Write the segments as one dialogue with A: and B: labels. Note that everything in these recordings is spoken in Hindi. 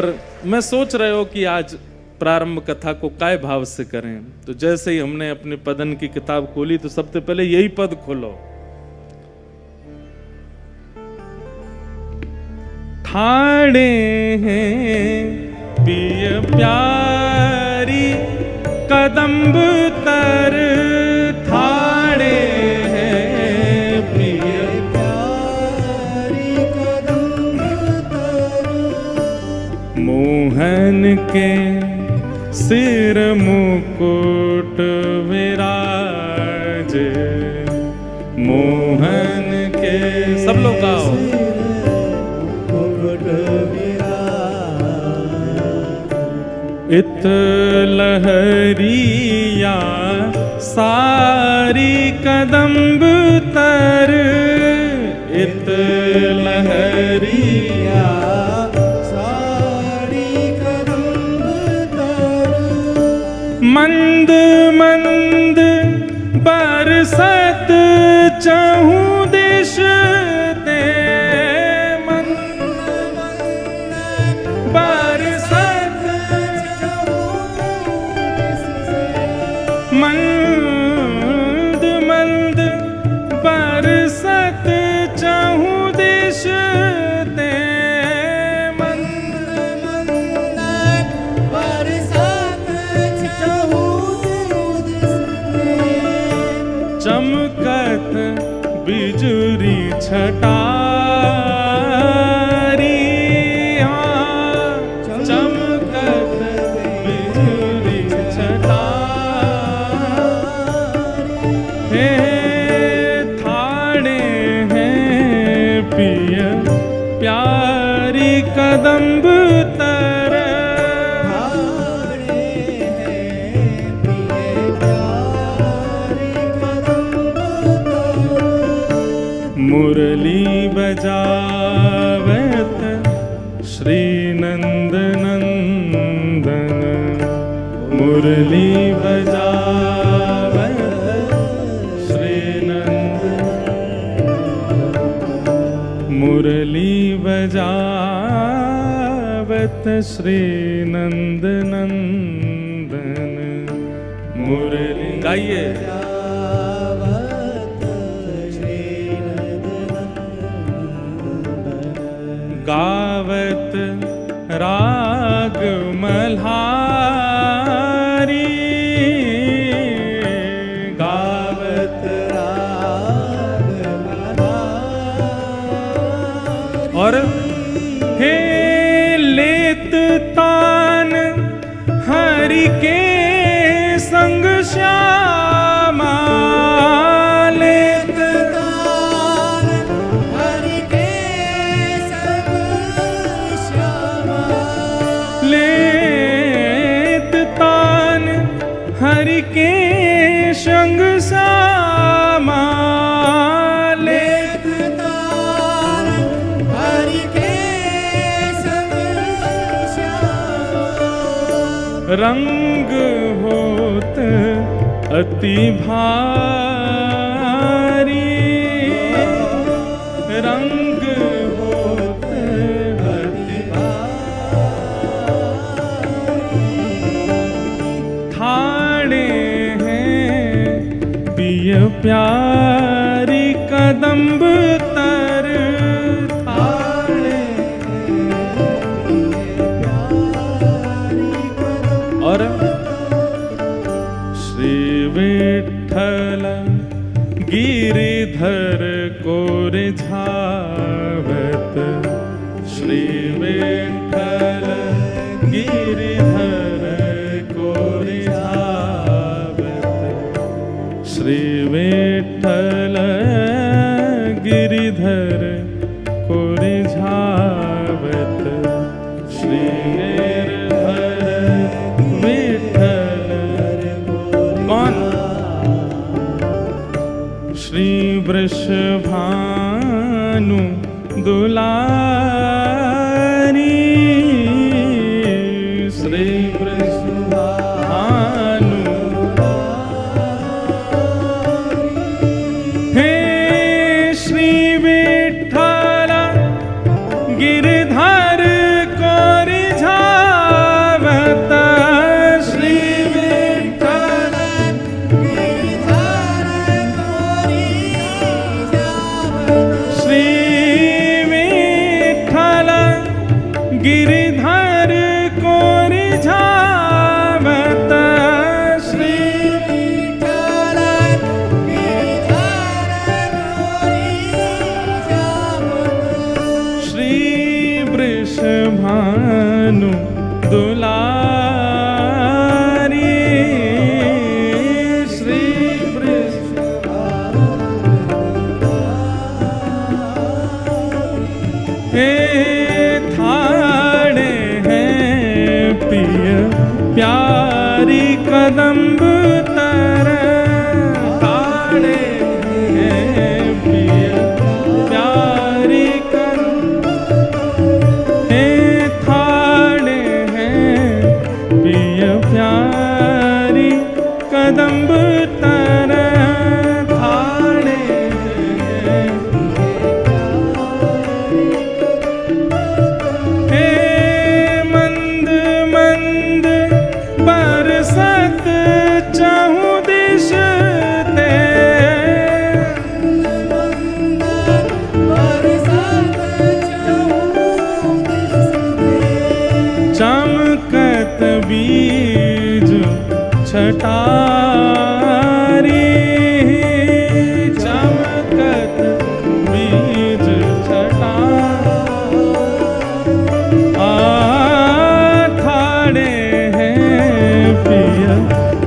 A: और मैं सोच रहे हो कि आज प्रारंभ कथा को काय भाव से करें, तो जैसे ही हमने अपने पदन की किताब खोली तो सबसे पहले यही पद खोलो। ठाणे हैं पिय प्यारी कदम्ब तर, ठाणे हैं पिय प्यारी कदम्ब तर, मोहन के सिर मुकुट विराज, मोहन के सब लोग गाओ। इत लहरिया सारी कदम्ब तर, इत लहरिया सारी कदम्ब तर, मंद मंद बरसत चहु दिश ते, मंद मंद बरसत मंद मंद बरसत चहु दिश ते, मंद मंद बरसत चहु दिश ते, चमकत बिजुरी छटा कदम्ब तर, मुरली बजावत श्री नंद नंदन, मुरली बजावत श्री नंद, मुरली बजावत श्री नंद नंदन, मुरली गाइए। गावत राग मल्हारी, गावत राग मल्हारी, और हे लेत तान हरि के संग श्यामा, लेत तान हरि के संग श्यामा, लेत तान हरि के संग श्यामा, लेत तान हरि के संग श्यामा, रंग होत अति भारी, रंग होत अति भारी, ठाणे हैं पिय प्यारी कदम्ब तर, ठाणे और श्री विठ्ठल गिरिधर को रिझावत, श्री विठ्ठल गिरिधर को रिझावत, श्री विठ्ठल गिरिधर को रिझावत, श्री श्री वृषभानु दुलारी, श्री वृषभानु, हे श्री विठ्ठल गिरधर को रिझा गिरिधर को रिझावत श्री श्री वृषभानु दुलारी श्री हे थाड़े हैं पिय प्यारी कदम्ब तर थाड़े हैं पिय प्यारी कदम्ब हे थाड़े हैं पिय प्यारी कदम्ब तर थाड़े बरसत चाहूं दिश ते चमकत बीज छटारी चमकत बीज छटारी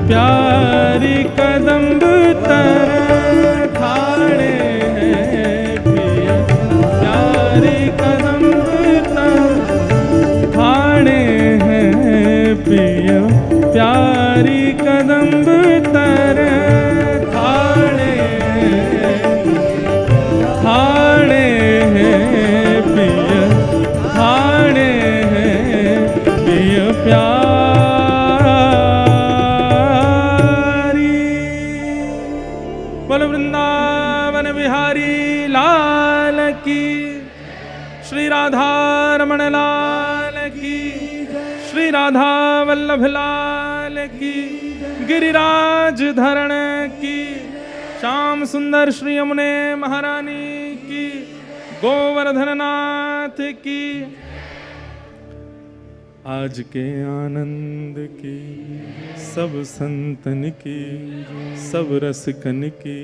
A: प्यारी कदम्ब तर थाड़े हैं पिय प्यारी कदम्ब तर थाड़े हैं पिय प्यारी कदम्ब तर थाड़े हैं पिय थाड़े हैं पिय बोल वृंदावन बिहारी लाल की श्री राधा रमण लाल की श्री राधा वल्लभ लाल की गिरिराज धरण की श्याम सुंदर श्री यमुने महारानी की गोवर्धन नाथ की आज के आनंद की सब संतन की सब रसिकन की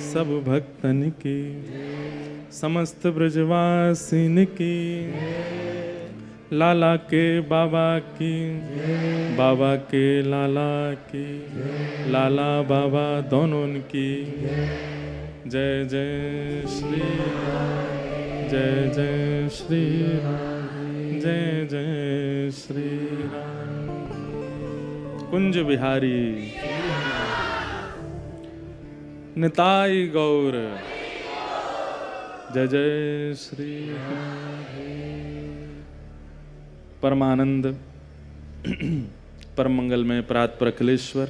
A: सब भक्तन की समस्त ब्रजवासिन की लाला के बाबा की बाबा के लाला की लाला बाबा दोनों की जय जय श्री राम जय जय श्री राम जय जय श्री राम कुंज बिहारी निताई गौर जय जय श्री परमानंद परम मंगल में परात्पर अखिलेश्वर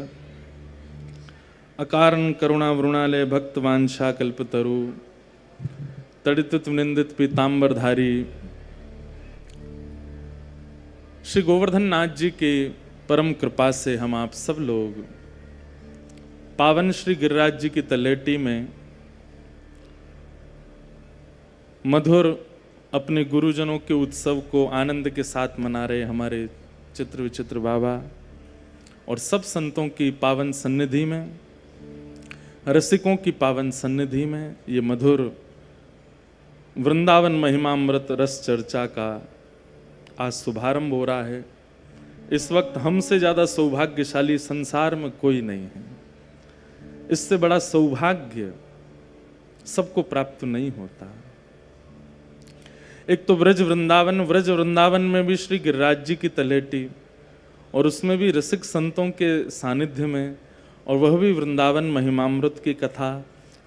A: अकारण करुणा वृणालय भक्त वांछा कल्पतरु तड़ित निंदित पीताम्बरधारी श्री गोवर्धन नाथ जी के परम कृपा से हम आप सब लोग पावन श्री गिरिराज जी की तलेटी में मधुर अपने गुरुजनों के उत्सव को आनंद के साथ मना रहे हमारे चित्र विचित्र बाबा और सब संतों की पावन सन्निधि में रसिकों की पावन सन्निधि में ये मधुर वृंदावन महिमामृत रस चर्चा का आज शुभारंभ हो रहा है। इस वक्त हमसे ज़्यादा सौभाग्यशाली संसार में कोई नहीं है। इससे बड़ा सौभाग्य सबको प्राप्त नहीं होता। एक तो व्रज वृंदावन में भी श्री गिरिराज जी की तलेटी और उसमें भी रसिक संतों के सानिध्य में और वह भी वृंदावन महिमामृत की कथा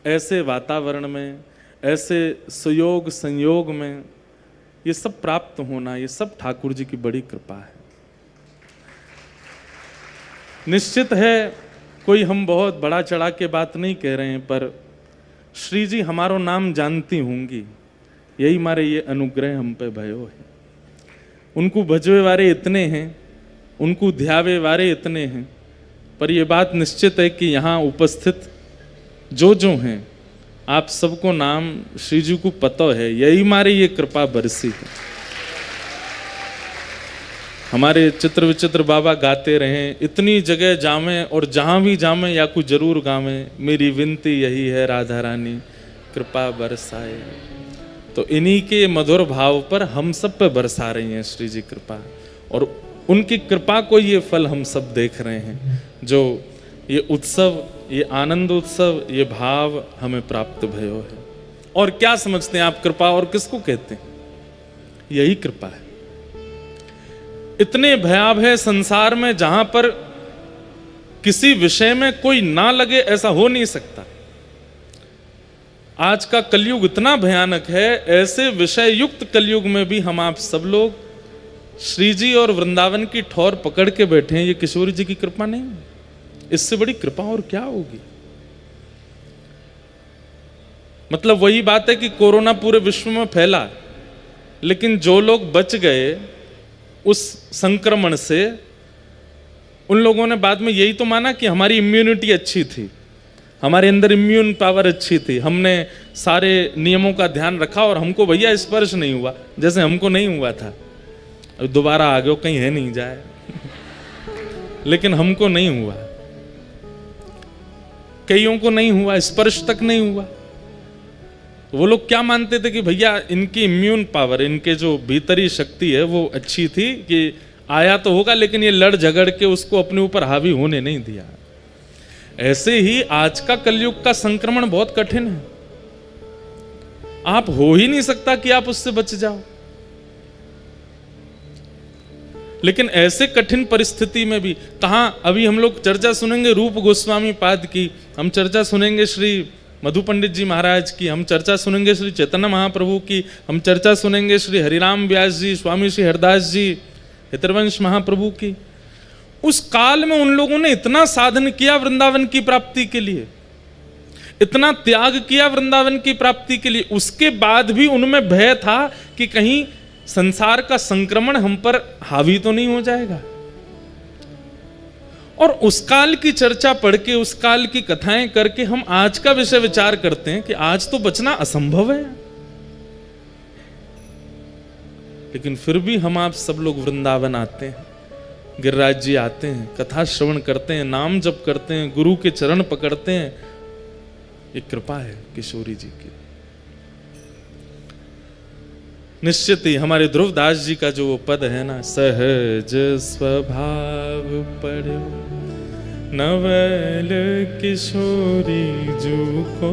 A: ऐसे वातावरण में ऐसे सुयोग संयोग में ये सब प्राप्त होना ये सब ठाकुर जी की बड़ी कृपा है। निश्चित है कोई हम बहुत बड़ा चढ़ा के बात नहीं कह रहे हैं पर श्री जी हमारो नाम जानती होंगी यही मारे ये अनुग्रह हम पे भयो है। उनको भजवे वारे इतने हैं उनको ध्यावे वारे इतने हैं पर यह बात निश्चित है कि यहाँ उपस्थित जो हैं आप सबको नाम श्री जी को पता है यही मारे ये कृपा बरसी है। हमारे चित्र विचित्र बाबा गाते रहे, इतनी जगह जामें और जहाँ भी जामें या कुछ जरूर गावें, मेरी विनती यही है राधा रानी कृपा बरसाए। तो इन्हीं के मधुर भाव पर हम सब पे बरसा रही हैं श्री जी कृपा, और उनकी कृपा को ये फल हम सब देख रहे हैं, जो ये उत्सव, ये आनंद उत्सव, ये भाव हमें प्राप्त भयो है। और क्या समझते हैं आप कृपा और किसको कहते हैं? यही कृपा है। इतने भयावह संसार में जहां पर किसी विषय में कोई ना लगे, ऐसा हो नहीं सकता। आज का कलयुग इतना भयानक है, ऐसे विषय युक्त कलयुग में भी हम आप सब लोग श्री जी और वृंदावन की ठौर पकड़ के बैठे हैं। ये किशोरी जी की कृपा नहीं, इससे बड़ी कृपा और क्या होगी? मतलब वही बात है कि कोरोना पूरे विश्व में फैला, लेकिन जो लोग बच गए उस संक्रमण से, उन लोगों ने बाद में यही तो माना कि हमारी इम्यूनिटी अच्छी थी, हमारे अंदर इम्यून पावर अच्छी थी, हमने सारे नियमों का ध्यान रखा और हमको भैया स्पर्श नहीं हुआ, जैसे हमको नहीं हुआ था। अब दोबारा आ गए, कहीं है नहीं जाए लेकिन हमको नहीं हुआ, कईयों को नहीं हुआ, स्पर्श तक नहीं हुआ। वो लोग क्या मानते थे कि भैया इनकी इम्यून पावर, इनके जो भीतरी शक्ति है वो अच्छी थी कि आया तो होगा, लेकिन ये लड़ झगड़ के उसको अपने ऊपर हावी होने नहीं दिया। ऐसे ही आज का कलयुग का संक्रमण बहुत कठिन है, आप हो ही नहीं सकता कि आप उससे बच जाओ। लेकिन ऐसे कठिन परिस्थिति में भी कहां, अभी हम लोग चर्चा सुनेंगे रूप गोस्वामी पाद की, हम चर्चा सुनेंगे श्री मधु पंडित जी महाराज की, हम चर्चा सुनेंगे श्री चैतन्य महाप्रभु की, हम चर्चा सुनेंगे श्री हरिराम व्यास जी, स्वामी श्री हरदास जी, हितरवंश महाप्रभु की। उस काल में उन लोगों ने इतना साधन किया वृंदावन की प्राप्ति के लिए, इतना त्याग किया वृंदावन की प्राप्ति के लिए, उसके बाद भी उनमें भय था कि कहीं संसार का संक्रमण हम पर हावी तो नहीं हो जाएगा। और उस काल की चर्चा पढ़ के, उस काल की कथाएं करके हम आज का विषय विचार करते हैं कि आज तो बचना असंभव है, लेकिन फिर भी हम आप सब लोग वृंदावन आते हैं, गिरिराज जी आते हैं, कथा श्रवण करते हैं, नाम जप करते हैं, गुरु के चरण पकड़ते हैं। ये कृपा है किशोरी जी की। निश्चित ही हमारे ध्रुवदास जी का जो पद है ना, सहज स्वभाव पढ़ो नवल किशोरी जू को,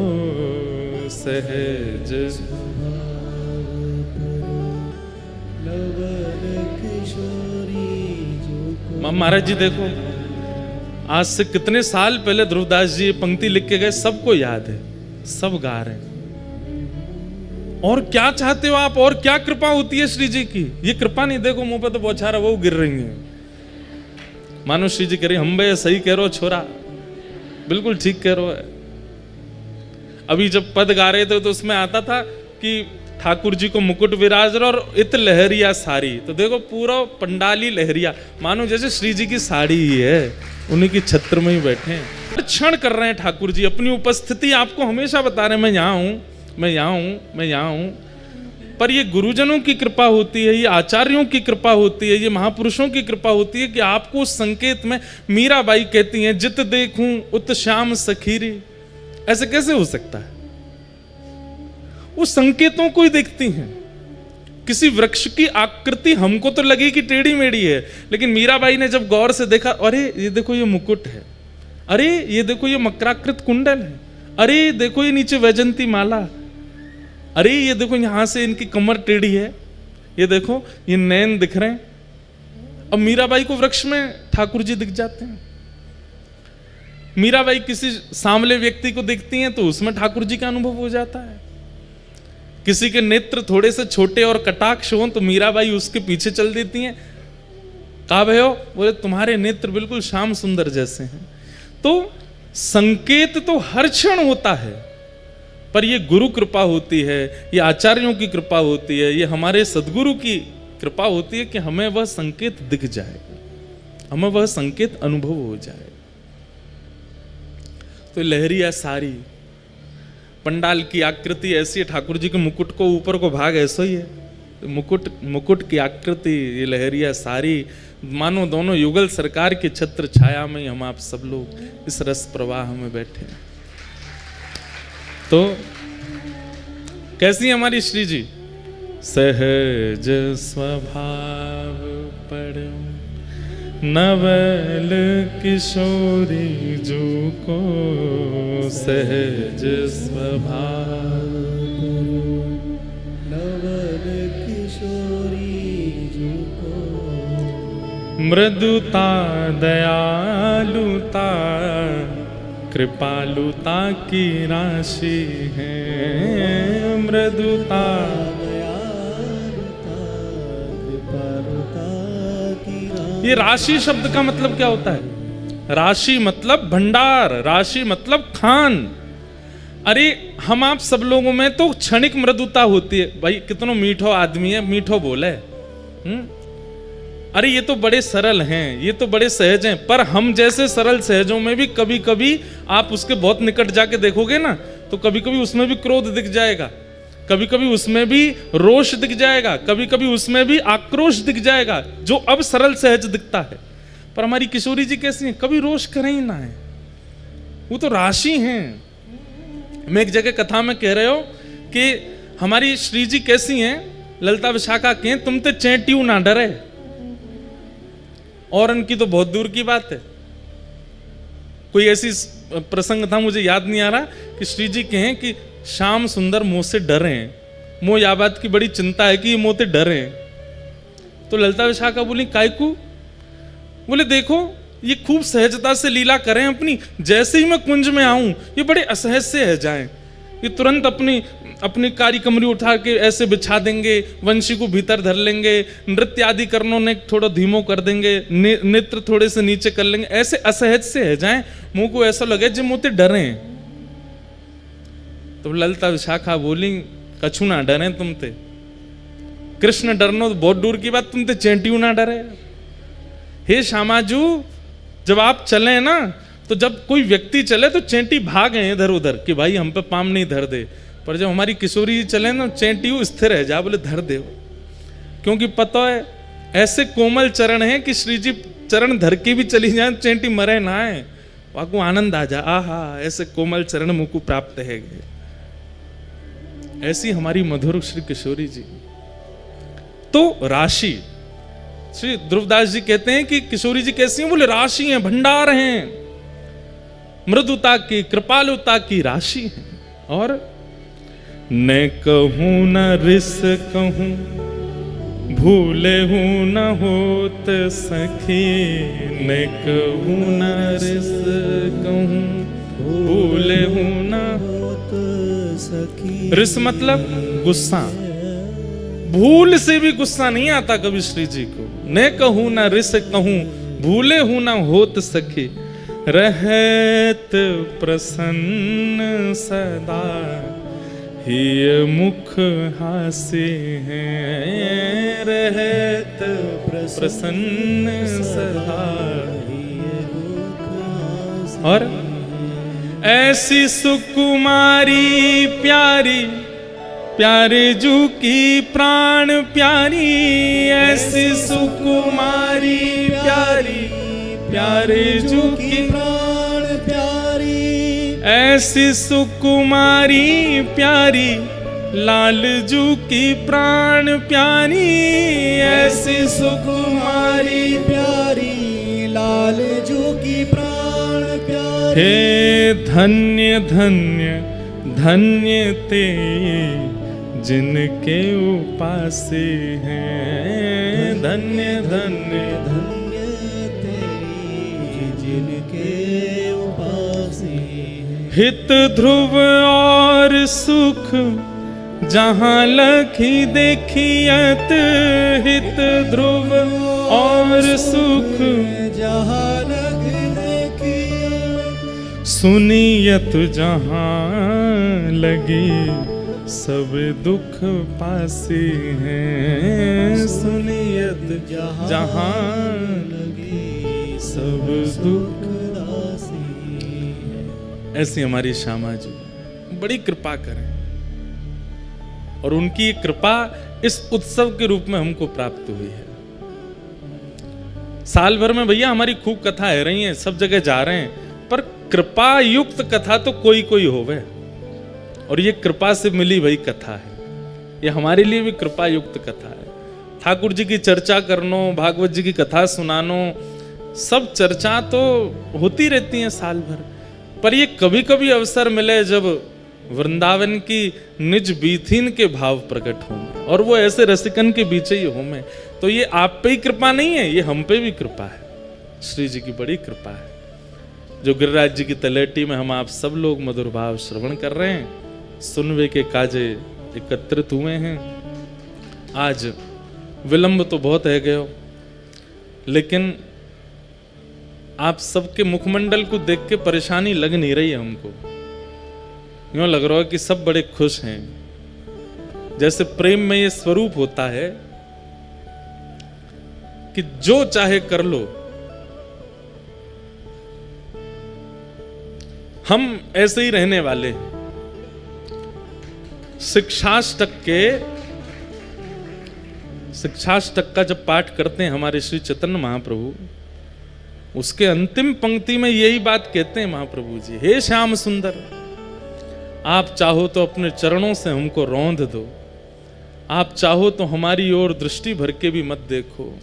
A: सहज महाराज जी देखो, आज से कितने साल पहले ध्रुवदास जी पंक्ति लिख के गए, सबको याद है, सब गा रहे हैं। और क्या चाहते हो आप, और क्या कृपा होती है श्री जी की? ये कृपा नहीं, देखो मुंह पे तो बौछारा वो गिर रही है, मानो श्री जी कह रही हम भैया सही कह रहे हो छोरा, बिल्कुल ठीक कह रहे हो। अभी जब पद गा रहे थे तो उसमें आता था कि ठाकुर जी को मुकुट विराज और इत लहरिया साड़ी, तो देखो पूरा पंडाली लहरिया, मानो जैसे श्री जी की साड़ी ही है, उन्हीं की छत्र में ही बैठे हैं, हर क्षण कर रहे हैं ठाकुर जी अपनी उपस्थिति आपको हमेशा बता रहे हैं, मैं यहाँ हूँ, मैं यहाँ हूँ, मैं यहाँ हूँ। पर ये गुरुजनों की कृपा होती है, ये आचार्यों की कृपा होती है, ये महापुरुषों की कृपा होती है कि आपको उस संकेत में, मीराबाई कहती हैं जित देखूं उत श्याम सखीरी, ऐसे कैसे हो सकता है? वो संकेतों को ही देखती हैं। किसी वृक्ष की आकृति हमको तो लगी कि टेढ़ी मेढ़ी है, लेकिन मीराबाई ने जब गौर से देखा, अरे ये देखो ये मुकुट है, अरे ये देखो ये मकराकृत कुंडल है, अरे देखो ये नीचे वैजंती माला, अरे ये देखो यहां से इनकी कमर टेढ़ी है, ये देखो ये नैन दिख रहे हैं। अब मीराबाई को वृक्ष में ठाकुर जी दिख जाते हैं। मीराबाई किसी सांवले व्यक्ति को देखती हैं तो उसमें ठाकुर जी का अनुभव हो जाता है। किसी के नेत्र थोड़े से छोटे और कटाक्ष हों तो मीराबाई उसके पीछे चल देती हैं, कहा भयो, बोले तुम्हारे नेत्र बिल्कुल श्याम सुंदर जैसे हैं। तो संकेत तो हर क्षण होता है, पर ये गुरु कृपा होती है, ये आचार्यों की कृपा होती है, ये हमारे सदगुरु की कृपा होती है कि हमें वह संकेत दिख जाए, हमें वह संकेत अनुभव हो जाए। तो लहरिया सारी, पंडाल की आकृति ऐसी है, ठाकुर जी के मुकुट को ऊपर को भाग ऐसा ही है, मुकुट की आकृति, ये लहरिया सारी, मानो दोनों युगल सरकार की छत्र छाया में हम आप सब लोग इस रस प्रवाह में बैठे। तो कैसी है हमारी श्री जी? सहज स्वभाव पर नवल किशोरी जू को, सहज स्वभाव नवल किशोरी जू को, मृदुता दयालुता कृपालुता की राशि है, मृदुता ये राशि शब्द का मतलब क्या होता है? राशि मतलब भंडार, राशि मतलब खान। अरे हम आप सब लोगों में तो क्षणिक मृदुता होती है। भाई कितनो मीठो आदमी है, मीठो बोले। अरे ये तो बड़े सरल हैं, ये तो बड़े सहज हैं, पर हम जैसे सरल सहजों में भी कभी कभी आप उसके बहुत निकट जाके देखोगे ना, तो कभी कभी उसमें भी क्रोध दिख जाएगा, कभी कभी उसमें भी रोष दिख जाएगा, कभी कभी उसमें भी आक्रोश दिख जाएगा, जो अब सरल सहज दिखता है। पर हमारी किशोरी जी कैसी हैं? कभी रोष करें ही ना है, वो तो राशि हैं। मैं एक जगह कथा में कह रहे हो कि हमारी श्री जी कैसी हैं, ललिता विशाखा के, तुम तो चेंटियों ना डरे, और उनकी तो बहुत दूर की बात है। कोई ऐसी प्रसंग था, मुझे याद नहीं आ रहा, कि श्री जी कहें कि श्याम सुंदर मोह से डरे हैं, मोह या बात की बड़ी चिंता है कि ये मोह से डरे हैं। तो ललिता विशाखा बोली कायकू? बोले देखो ये खूब सहजता से लीला करें अपनी, जैसे ही मैं कुंज में आऊं ये बड़े असहज से है जाएं, ये तुरंत अपनी कारी कमरी उठा के ऐसे बिछा देंगे, वंशी को भीतर धर लेंगे, नृत्य आदि करनों ने थोड़ा धीमो कर देंगे, नेत्र थोड़े से नीचे कर लेंगे, ऐसे असहज से है जाएं, मुंह को ऐसा लगे जो मोते डरे हैं। तो ललिता विशाखा बोली कछु ना डरे तुम ते, कृष्ण डरनो तो बहुत दूर की बात, तुम ते चेंटियों ना डरे। हे श्यामाजू, जब आप चले ना, तो जब कोई व्यक्ति चले तो चेंटी भागे इधर उधर कि भाई हम पे पाम नहीं धर दे, पर जब हमारी किशोरी जी चले ना, चेंटियों स्थिर है जा, बोले धर दे, क्योंकि पता है ऐसे कोमल चरण है कि श्री जी चरण धर के भी चली जाए, चेंटी मरे ना है, वाकू आनंद आ जा, आहा ऐसे कोमल चरण मुझको प्राप्त है। ऐसी हमारी मधुर श्री किशोरी जी। तो राशि, श्री ध्रुवदास जी कहते हैं कि किशोरी जी कैसी हैं? बोले राशि हैं, भंडार हैं, मृदुता की कृपालुता की राशि है। और न कहूं न रिस कहूं, भूले हूं न होत सखी, न कहूं न रिस कहूं, भूले हूं न होत सखी। रिस मतलब गुस्सा, भूल से भी गुस्सा नहीं आता कभी श्री जी को। न कहूं न रिस कहूं, भूले हूं न होत सखी, रहत प्रसन्न सदा, ही मुख हासे हैं, रहत प्रसन्न सदा। और ऐसी सुकुमारी प्यारी, प्यारे जू की प्राण प्यारी, ऐसी सुकुमारी प्यारी, प्यारे जू की प्राण प्यारी, ऐसी सुकुमारी प्यारी, लाल जू की प्राण प्यारी, ऐसी सुकुमारी प्यारी, लाल जू की प्राण प्यारी। हे धन्य धन्य धन्य ते जिनके उपासे हैं, धन्य धन्य धन्य ते जिनके उपासे हैं। हित ध्रुव और सुख जहाँ लखी देखियत, हित ध्रुव और सुख जहाँ लखी देखियत, सुनियत जहाँ लगी सब दुख पासे हैं, सुनियत जहाँ लगी सब दुख दासी है। ऐसी हमारी श्यामा जी बड़ी कृपा करें। और उनकी कृपा इस उत्सव के रूप में हमको प्राप्त हुई है। साल भर में भैया हमारी खूब कथाएं रही हैं, सब जगह जा रहे हैं, पर कृपा युक्त कथा तो कोई कोई होवे, और ये कृपा से मिली वही कथा है। ये हमारे लिए भी कृपा युक्त कथा है। ठाकुर जी की चर्चा करनो, भागवत जी की कथा सुनानो, सब चर्चा तो होती रहती है साल भर, पर ये कभी कभी अवसर मिले जब वृंदावन की निज बीथीन के भाव प्रकट होंगे, और वो ऐसे रसिकन के बीच ही होंगे, तो ये आप पे ही कृपा नहीं है, ये हम पे भी कृपा है। श्री जी की बड़ी कृपा है जो गिरिराज जी की तलेटी में हम आप सब लोग मधुर भाव श्रवण कर रहे हैं, सुनवे के काजे एकत्रित हुए हैं। आज विलंब तो बहुत है गयो, लेकिन आप सबके मुखमंडल को देख के परेशानी लग नहीं रही है हमको। यूं लग रहा है कि सब बड़े खुश हैं, जैसे प्रेम में ये स्वरूप होता है कि जो चाहे कर लो। हम ऐसे ही रहने वाले हैं। शिक्षाष्टक का जब पाठ करते हैं हमारे श्री चैतन्य महाप्रभु, उसके अंतिम पंक्ति में यही बात कहते हैं महाप्रभु जी, हे श्याम सुंदर, आप चाहो तो अपने चरणों से हमको रौंद दो, आप चाहो तो हमारी ओर दृष्टि भर के भी मत देखो,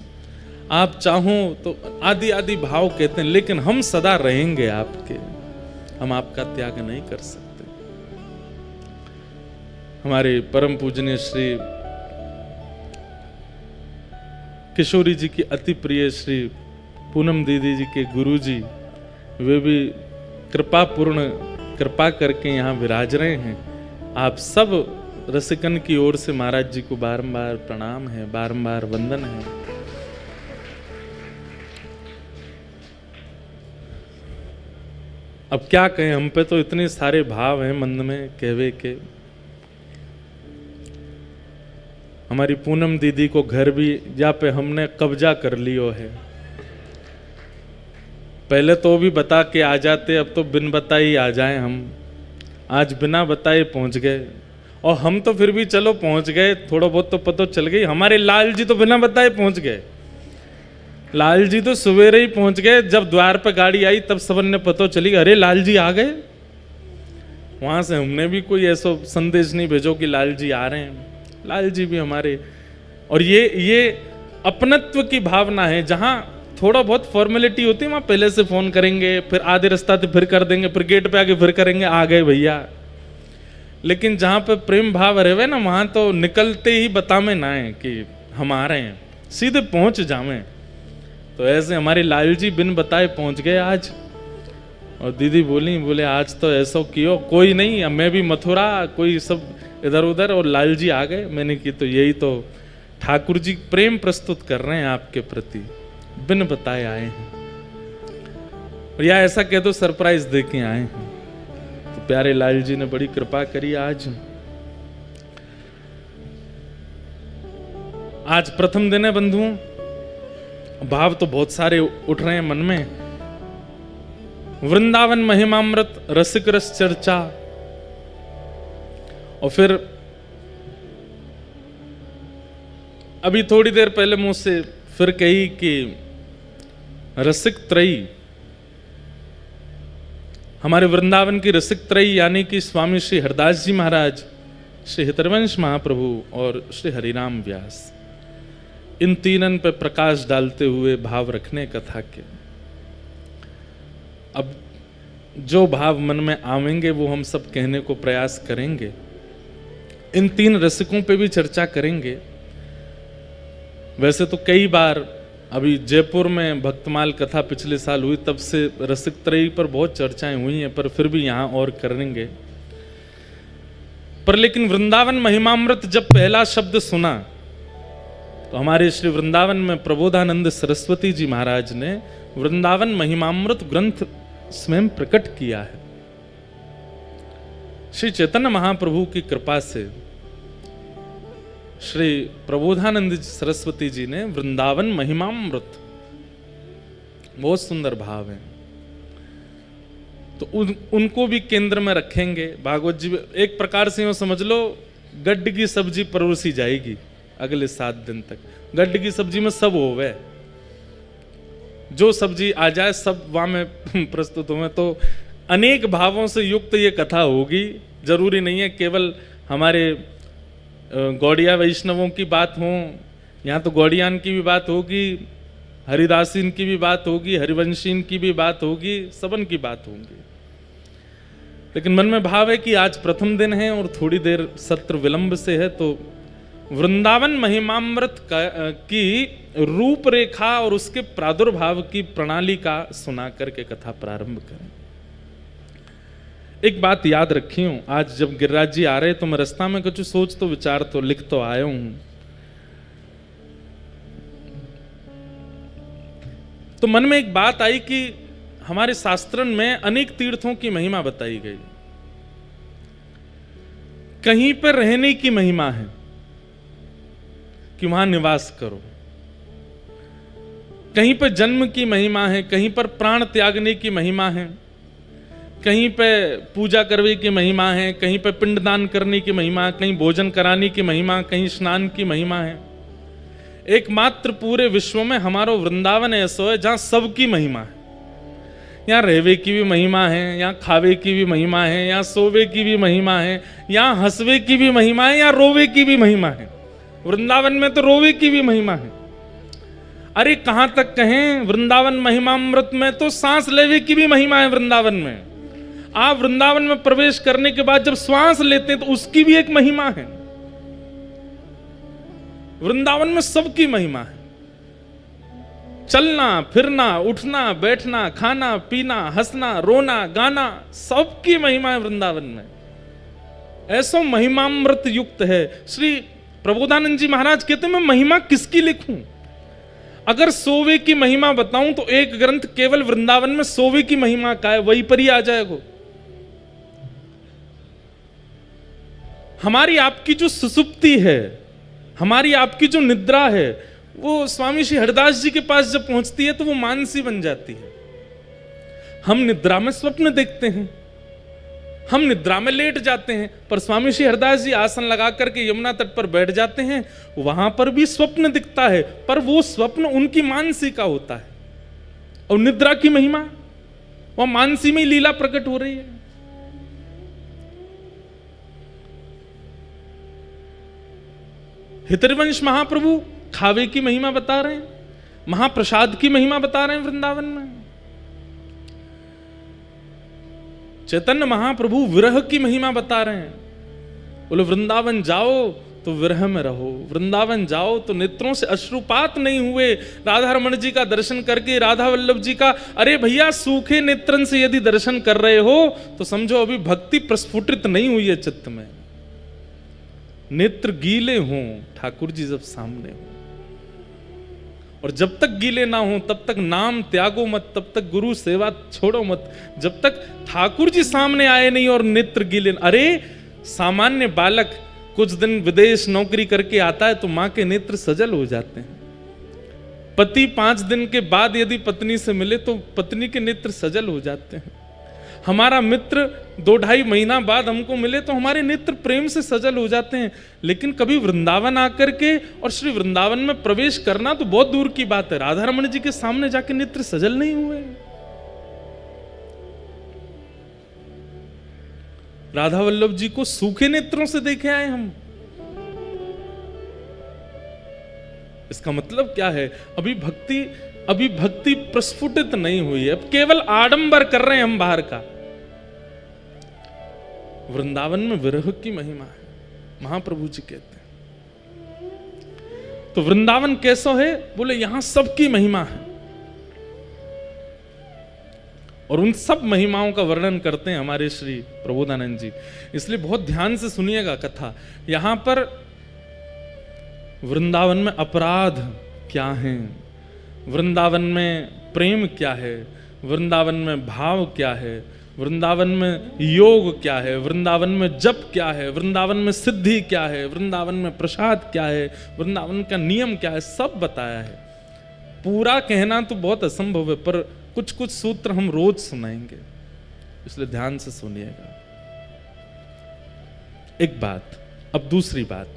A: आप चाहो तो आदि आदि भाव कहते हैं, लेकिन हम सदा रहेंगे आपके, हम आपका त्याग नहीं कर सकते। हमारे परम पूजनीय श्री किशोरी जी की अति प्रिय श्री पूनम दीदी जी के गुरु जी, वे भी कृपा करके यहाँ विराज रहे हैं। आप सब रसिकन की ओर से महाराज जी को बारंबार प्रणाम है, बारंबार वंदन है। अब क्या कहें, हम पे तो इतने सारे भाव हैं मन में कहवे के। हमारी पूनम दीदी को घर भी जा पे हमने कब्जा कर लियो है। पहले तो भी बता के आ जाते, अब तो बिन बताए आ जाए हम। आज बिना बताए पहुंच गए, और हम तो फिर भी चलो पहुंच गए, थोड़ा बहुत तो पता चल गई। हमारे लाल जी तो बिना बताए पहुंच गए। लाल जी तो सवेरे ही पहुंच गए, जब द्वार पर गाड़ी आई तब सबन ने पता चली, अरे लाल जी आ गए। वहां से हमने भी कोई ऐसा संदेश नहीं भेजो कि लाल जी आ रहे हैं। लाल जी भी हमारे, और ये अपनत्व की भावना है। जहां थोड़ा बहुत फॉर्मेलिटी होती है वहां पहले से फोन करेंगे, फिर आधे रास्ता से फिर कर देंगे, फिर गेट पे आके फिर करेंगे, आ गए भैया। लेकिन जहां पे प्रेम भाव रहे ना, वहां तो निकलते ही बतावे ना है कि हम आ रहे हैं, सीधे पहुंच जावे। तो ऐसे हमारे लाल जी बिन बताए पहुंच गए आज। और दीदी बोले आज तो ऐसा कियो, कोई नहीं, मैं भी मथुरा, कोई सब इधर उधर, और लाल जी आ गए। मैंने की तो यही तो ठाकुर जी प्रेम प्रस्तुत कर रहे हैं आपके प्रति, बिन बताए आए हैं। और या ऐसा कह दो सरप्राइज दे के आए हैं। तो प्यारे लाल जी ने बड़ी कृपा करी। आज प्रथम दिन है बंधुओं, भाव तो बहुत सारे उठ रहे हैं मन में। वृंदावन महिमामृत, रसिक रस चर्चा, और फिर अभी थोड़ी देर पहले मुझसे फिर कही कि रसिक त्रयी, हमारे वृंदावन की रसिक त्रयी यानी कि स्वामी श्री हरदास जी महाराज, श्री हितरवंश महाप्रभु और श्री हरिराम व्यास, इन तीनन पे प्रकाश डालते हुए भाव रखने कथा के। अब जो भाव मन में आवेंगे वो हम सब कहने को प्रयास करेंगे। इन तीन रसिकों पे भी चर्चा करेंगे। वैसे तो कई बार अभी जयपुर में भक्तमाल कथा पिछले साल हुई, तब से रसिक त्रयी पर बहुत चर्चाएं हुई हैं, पर फिर भी यहाँ और करेंगे। पर लेकिन वृंदावन महिमामृत जब पहला शब्द सुना तो हमारे श्री वृंदावन में प्रबोधानंद सरस्वती जी महाराज ने वृंदावन महिमामृत ग्रंथ स्वयं प्रकट किया है। श्री चैतन्य महाप्रभु की कृपा से श्री प्रबोधानंद सरस्वती जी ने वृंदावन महिमामृत, बहुत सुंदर भाव है, तो उनको भी केंद्र में रखेंगे। भागवत जी एक प्रकार से यूं समझ लो गड्ढे की सब्जी परोसी जाएगी अगले 7 दिन तक। गड्ढे की सब्जी में सब होवे, जो सब्जी आ जाए सब वहां में प्रस्तुत हो। तो अनेक भावों से युक्त ये कथा होगी। जरूरी नहीं है केवल हमारे गौड़िया वैष्णवों की बात हो, यहाँ तो गौड़ियान की भी बात होगी, हरिदासीन की भी बात होगी, हरिवंशीन की भी बात होगी, सबन की बात होगी। लेकिन मन में भाव है कि आज प्रथम दिन है और थोड़ी देर सत्र विलंब से है, तो वृंदावन महिमामृत की रूपरेखा और उसके प्रादुर्भाव की प्रणाली का सुना करके कथा प्रारंभ करें। एक बात याद रखी हूं, आज जब गिरिराज जी आ रहे तो मैं रास्ता में कुछ सोच तो विचार तो लिख तो आया हूं। तो मन में एक बात आई कि हमारे शास्त्रन में अनेक तीर्थों की महिमा बताई गई। कहीं पर रहने की महिमा है कि वहां निवास करो, कहीं पर जन्म की महिमा है, कहीं पर प्राण त्यागने की महिमा है, कहीं पे पूजा करने की महिमा है, कहीं पे पिंडदान करने की महिमा, कहीं भोजन कराने की महिमा, कहीं स्नान की महिमा है। एकमात्र पूरे विश्व में हमारा वृंदावन ऐसा है जहां सबकी महिमा है। यहाँ रहवे की भी महिमा है, यहाँ खावे की भी महिमा है, यहाँ सोवे की भी महिमा है, यहाँ हंसवे की भी महिमा है, यहाँ रोवे की भी महिमा है। वृंदावन में तो रोवे की भी महिमा है। अरे कहां तक कहें, वृंदावन महिमामृत में तो सांस लेवे की भी महिमा है। वृंदावन में आप वृंदावन में प्रवेश करने के बाद जब श्वास लेते हैं तो उसकी भी एक महिमा है। वृंदावन में सबकी महिमा है। चलना फिरना, उठना बैठना, खाना पीना, हंसना रोना गाना, सबकी महिमा है वृंदावन में। ऐसा महिमामृत युक्त है। श्री प्रबोधानंद जी महाराज कहते हैं मैं महिमा किसकी लिखूं? अगर सोवे की महिमा बताऊं तो एक ग्रंथ केवल वृंदावन में सोवे की महिमा का है, वही पर ही आ जाएगा। हमारी आपकी जो सुसुप्ति है, हमारी आपकी जो निद्रा है, वो स्वामी श्री हरिदास जी के पास जब पहुंचती है तो वो मानसी बन जाती है। हम निद्रा में स्वप्न देखते हैं, हम निद्रा में लेट जाते हैं, पर स्वामी श्री हरिदास जी आसन लगा करके यमुना तट पर बैठ जाते हैं, वहां पर भी स्वप्न दिखता है, पर वो स्वप्न उनकी मानसी का होता है। और निद्रा की महिमा, वह मानसी में ही लीला प्रकट हो रही है। हितरिवंश महाप्रभु खावे की महिमा बता रहे हैं, महाप्रसाद की महिमा बता रहे हैं वृंदावन में। चैतन्य महाप्रभु विरह की महिमा बता रहे हैं। बोले वृंदावन जाओ तो विरह में रहो, वृंदावन जाओ तो नेत्रों से अश्रुपात नहीं हुए। राधा रमण जी का दर्शन करके, राधा वल्लभ जी का, अरे भैया सूखे नेत्रन से यदि दर्शन कर रहे हो तो समझो अभी भक्ति प्रस्फुटित नहीं हुई है चित्त में। नेत्र गीले हों ठाकुर जी जब सामने हो, और जब तक गीले ना हो तब तक नाम त्यागो मत, तब तक गुरु सेवा छोड़ो मत, जब तक ठाकुर जी सामने आए नहीं और नेत्र गीले। अरे सामान्य बालक कुछ दिन विदेश नौकरी करके आता है तो मां के नेत्र सजल हो जाते हैं। पति 5 दिन के बाद यदि पत्नी से मिले तो पत्नी के नेत्र सजल हो जाते हैं। हमारा मित्र 2-2.5 महीना बाद हमको मिले तो हमारे नेत्र प्रेम से सजल हो जाते हैं। लेकिन कभी वृंदावन आकर के और श्री वृंदावन में प्रवेश करना तो बहुत दूर की बात है। राधा रमण जी के सामने जाके नेत्र सजल नहीं हुए। राधा वल्लभ जी को सूखे नेत्रों से देखे आए हम। इसका मतलब क्या है? अभी भक्ति प्रस्फुटित नहीं हुई है, अब केवल आडंबर कर रहे हैं हम बाहर का। वृंदावन में विरह की महिमा है, महाप्रभु जी कहते हैं। तो वृंदावन कैसा है? बोले यहां सबकी महिमा है, और उन सब महिमाओं का वर्णन करते हैं हमारे श्री प्रबोधानंद जी। इसलिए बहुत ध्यान से सुनिएगा कथा। यहां पर वृंदावन में अपराध क्या है, वृंदावन में प्रेम क्या है, वृंदावन में भाव क्या है, वृंदावन में योग क्या है, वृंदावन में जप क्या है, वृंदावन में सिद्धि क्या है, वृंदावन में प्रसाद क्या है, वृंदावन का नियम क्या है, सब बताया है। पूरा कहना तो बहुत असंभव है, पर कुछ कुछ सूत्र हम रोज सुनाएंगे, इसलिए ध्यान से सुनिएगा। एक बात, अब दूसरी बात,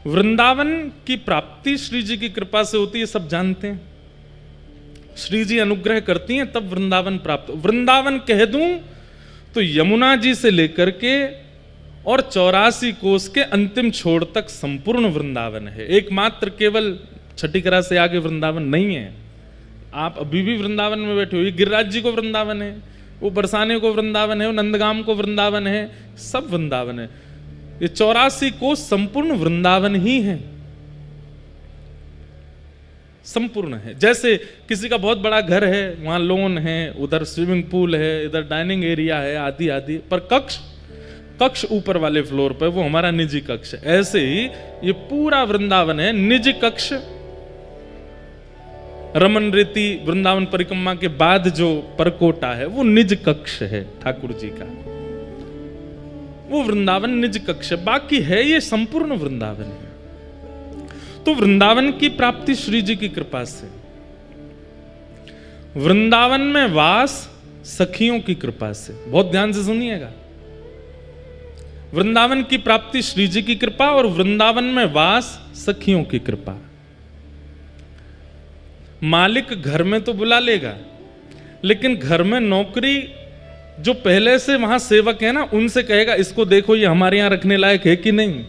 A: वृंदावन की प्राप्ति श्री जी की कृपा से होती है, सब जानते हैं। श्री जी अनुग्रह करती हैं तब वृंदावन प्राप्त। वृंदावन कह दूं तो यमुना जी से लेकर के और 84 कोस के अंतिम छोर तक संपूर्ण वृंदावन है। एकमात्र केवल छठीकरा से आगे वृंदावन नहीं है। आप अभी भी वृंदावन में बैठे हो, ये गिरिराज जी को वृंदावन है, वो बरसाने को वृंदावन है, वो नंदगाम को वृंदावन है, सब वृंदावन है। ये 84 कोस संपूर्ण वृंदावन ही है, संपूर्ण है। जैसे किसी का बहुत बड़ा घर है, वहां लॉन है, उधर स्विमिंग पूल है, इधर डाइनिंग एरिया है, आदि आदि, पर कक्ष ऊपर वाले फ्लोर पे वो हमारा निजी कक्ष है। ऐसे ही ये पूरा वृंदावन है निजी कक्ष। रमन रीति वृंदावन परिक्रमा के बाद जो परकोटा है वो निज कक्ष है ठाकुर जी का, वो वृंदावन निज कक्ष। बाकी है ये संपूर्ण वृंदावन है। तो वृंदावन की प्राप्ति श्री जी की कृपा से, वृंदावन में वास सखियों की कृपा से। बहुत ध्यान से सुनिएगा, वृंदावन की प्राप्ति श्री जी की कृपा और वृंदावन में वास सखियों की कृपा। मालिक घर में तो बुला लेगा, लेकिन घर में नौकरी जो पहले से वहां सेवक है ना, उनसे कहेगा इसको देखो ये हमारे यहां रखने लायक है कि नहीं।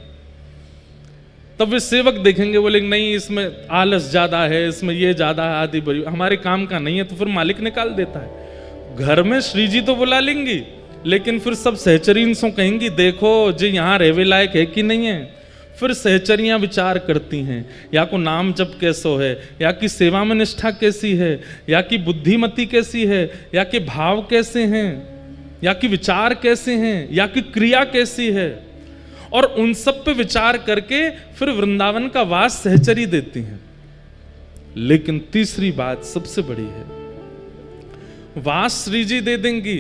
A: तब वे सेवक देखेंगे, बोले नहीं इसमें आलस ज्यादा है, इसमें ये ज्यादा है, आदि बड़ी हमारे काम का नहीं है, तो फिर मालिक निकाल देता है। घर में श्री जी तो बुला लेंगी, लेकिन फिर सब सहचरी सो कहेंगी देखो जी यहाँ रहवे लायक है कि नहीं है। फिर सहचरियां विचार करती हैं, या को नाम जप कैसो है, या की सेवा में निष्ठा कैसी है, या की बुद्धिमती कैसी है, या के भाव कैसे हैं, या की विचार कैसे हैं, या की क्रिया कैसी है, और उन सब पे विचार करके फिर वृंदावन का वास सहचरी देती हैं। लेकिन तीसरी बात सबसे बड़ी है, वास श्री जी दे देंगी,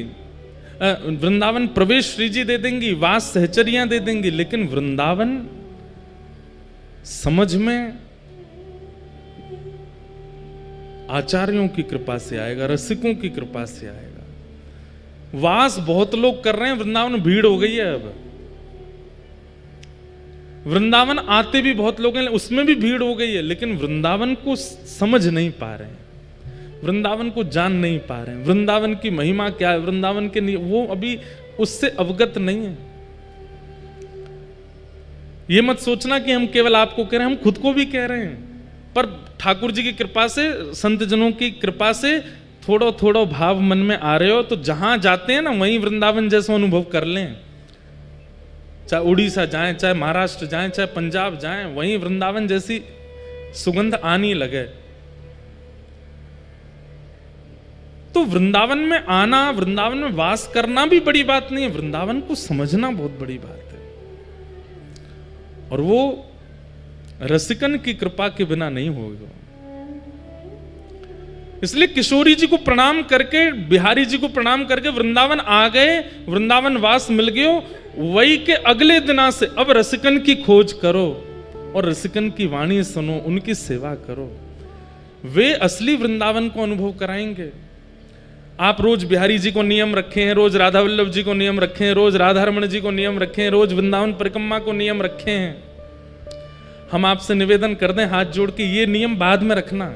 A: वृंदावन प्रवेश श्री जी दे देंगी, वास सहचरियां दे देंगी, लेकिन वृंदावन समझ में आचार्यों की कृपा से आएगा, रसिकों की कृपा से आएगा। वास बहुत लोग कर रहे हैं, वृंदावन में भीड़ हो गई है। अब वृंदावन आते भी बहुत लोग हैं, उसमें भी भीड़ हो गई है, लेकिन वृंदावन को समझ नहीं पा रहे हैं, वृंदावन को जान नहीं पा रहे हैं, वृंदावन की महिमा क्या है, वृंदावन के वो अभी उससे अवगत नहीं है। ये मत सोचना कि हम केवल आपको कह रहे हैं, हम खुद को भी कह रहे हैं, पर ठाकुर जी की कृपा से, संत जनों की कृपा से थोड़ा थोड़ा भाव मन में आ रहे हो, तो जहां जाते हैं ना वहीं वृंदावन जैसा अनुभव कर लें। चाहे उड़ीसा जाएं, चाहे महाराष्ट्र जाएं, चाहे पंजाब जाएं, वहीं वृंदावन जैसी सुगंध आनी लगे। तो वृंदावन में आना, वृंदावन में वास करना भी बड़ी बात नहीं है, वृंदावन को समझना बहुत बड़ी बात है। और वो रसिकन की कृपा के बिना नहीं होगा। इसलिए किशोरी जी को प्रणाम करके, बिहारी जी को प्रणाम करके वृंदावन आ गए, वृंदावन वास मिल गयो। वही के अगले दिना से अब रसिकन की खोज करो और रसिकन की वाणी सुनो, उनकी सेवा करो। वे असली वृंदावन को अनुभव कराएंगे। आप रोज बिहारी जी को नियम रखें, रोज राधा वल्लभ जी को नियम रखें, रोज राधा रमण जी को नियम रखें, रोज वृंदावन परिक्रमा को नियम रखें। हम आपसे निवेदन कर दें हाथ जोड़ के, ये नियम बाद में रखना।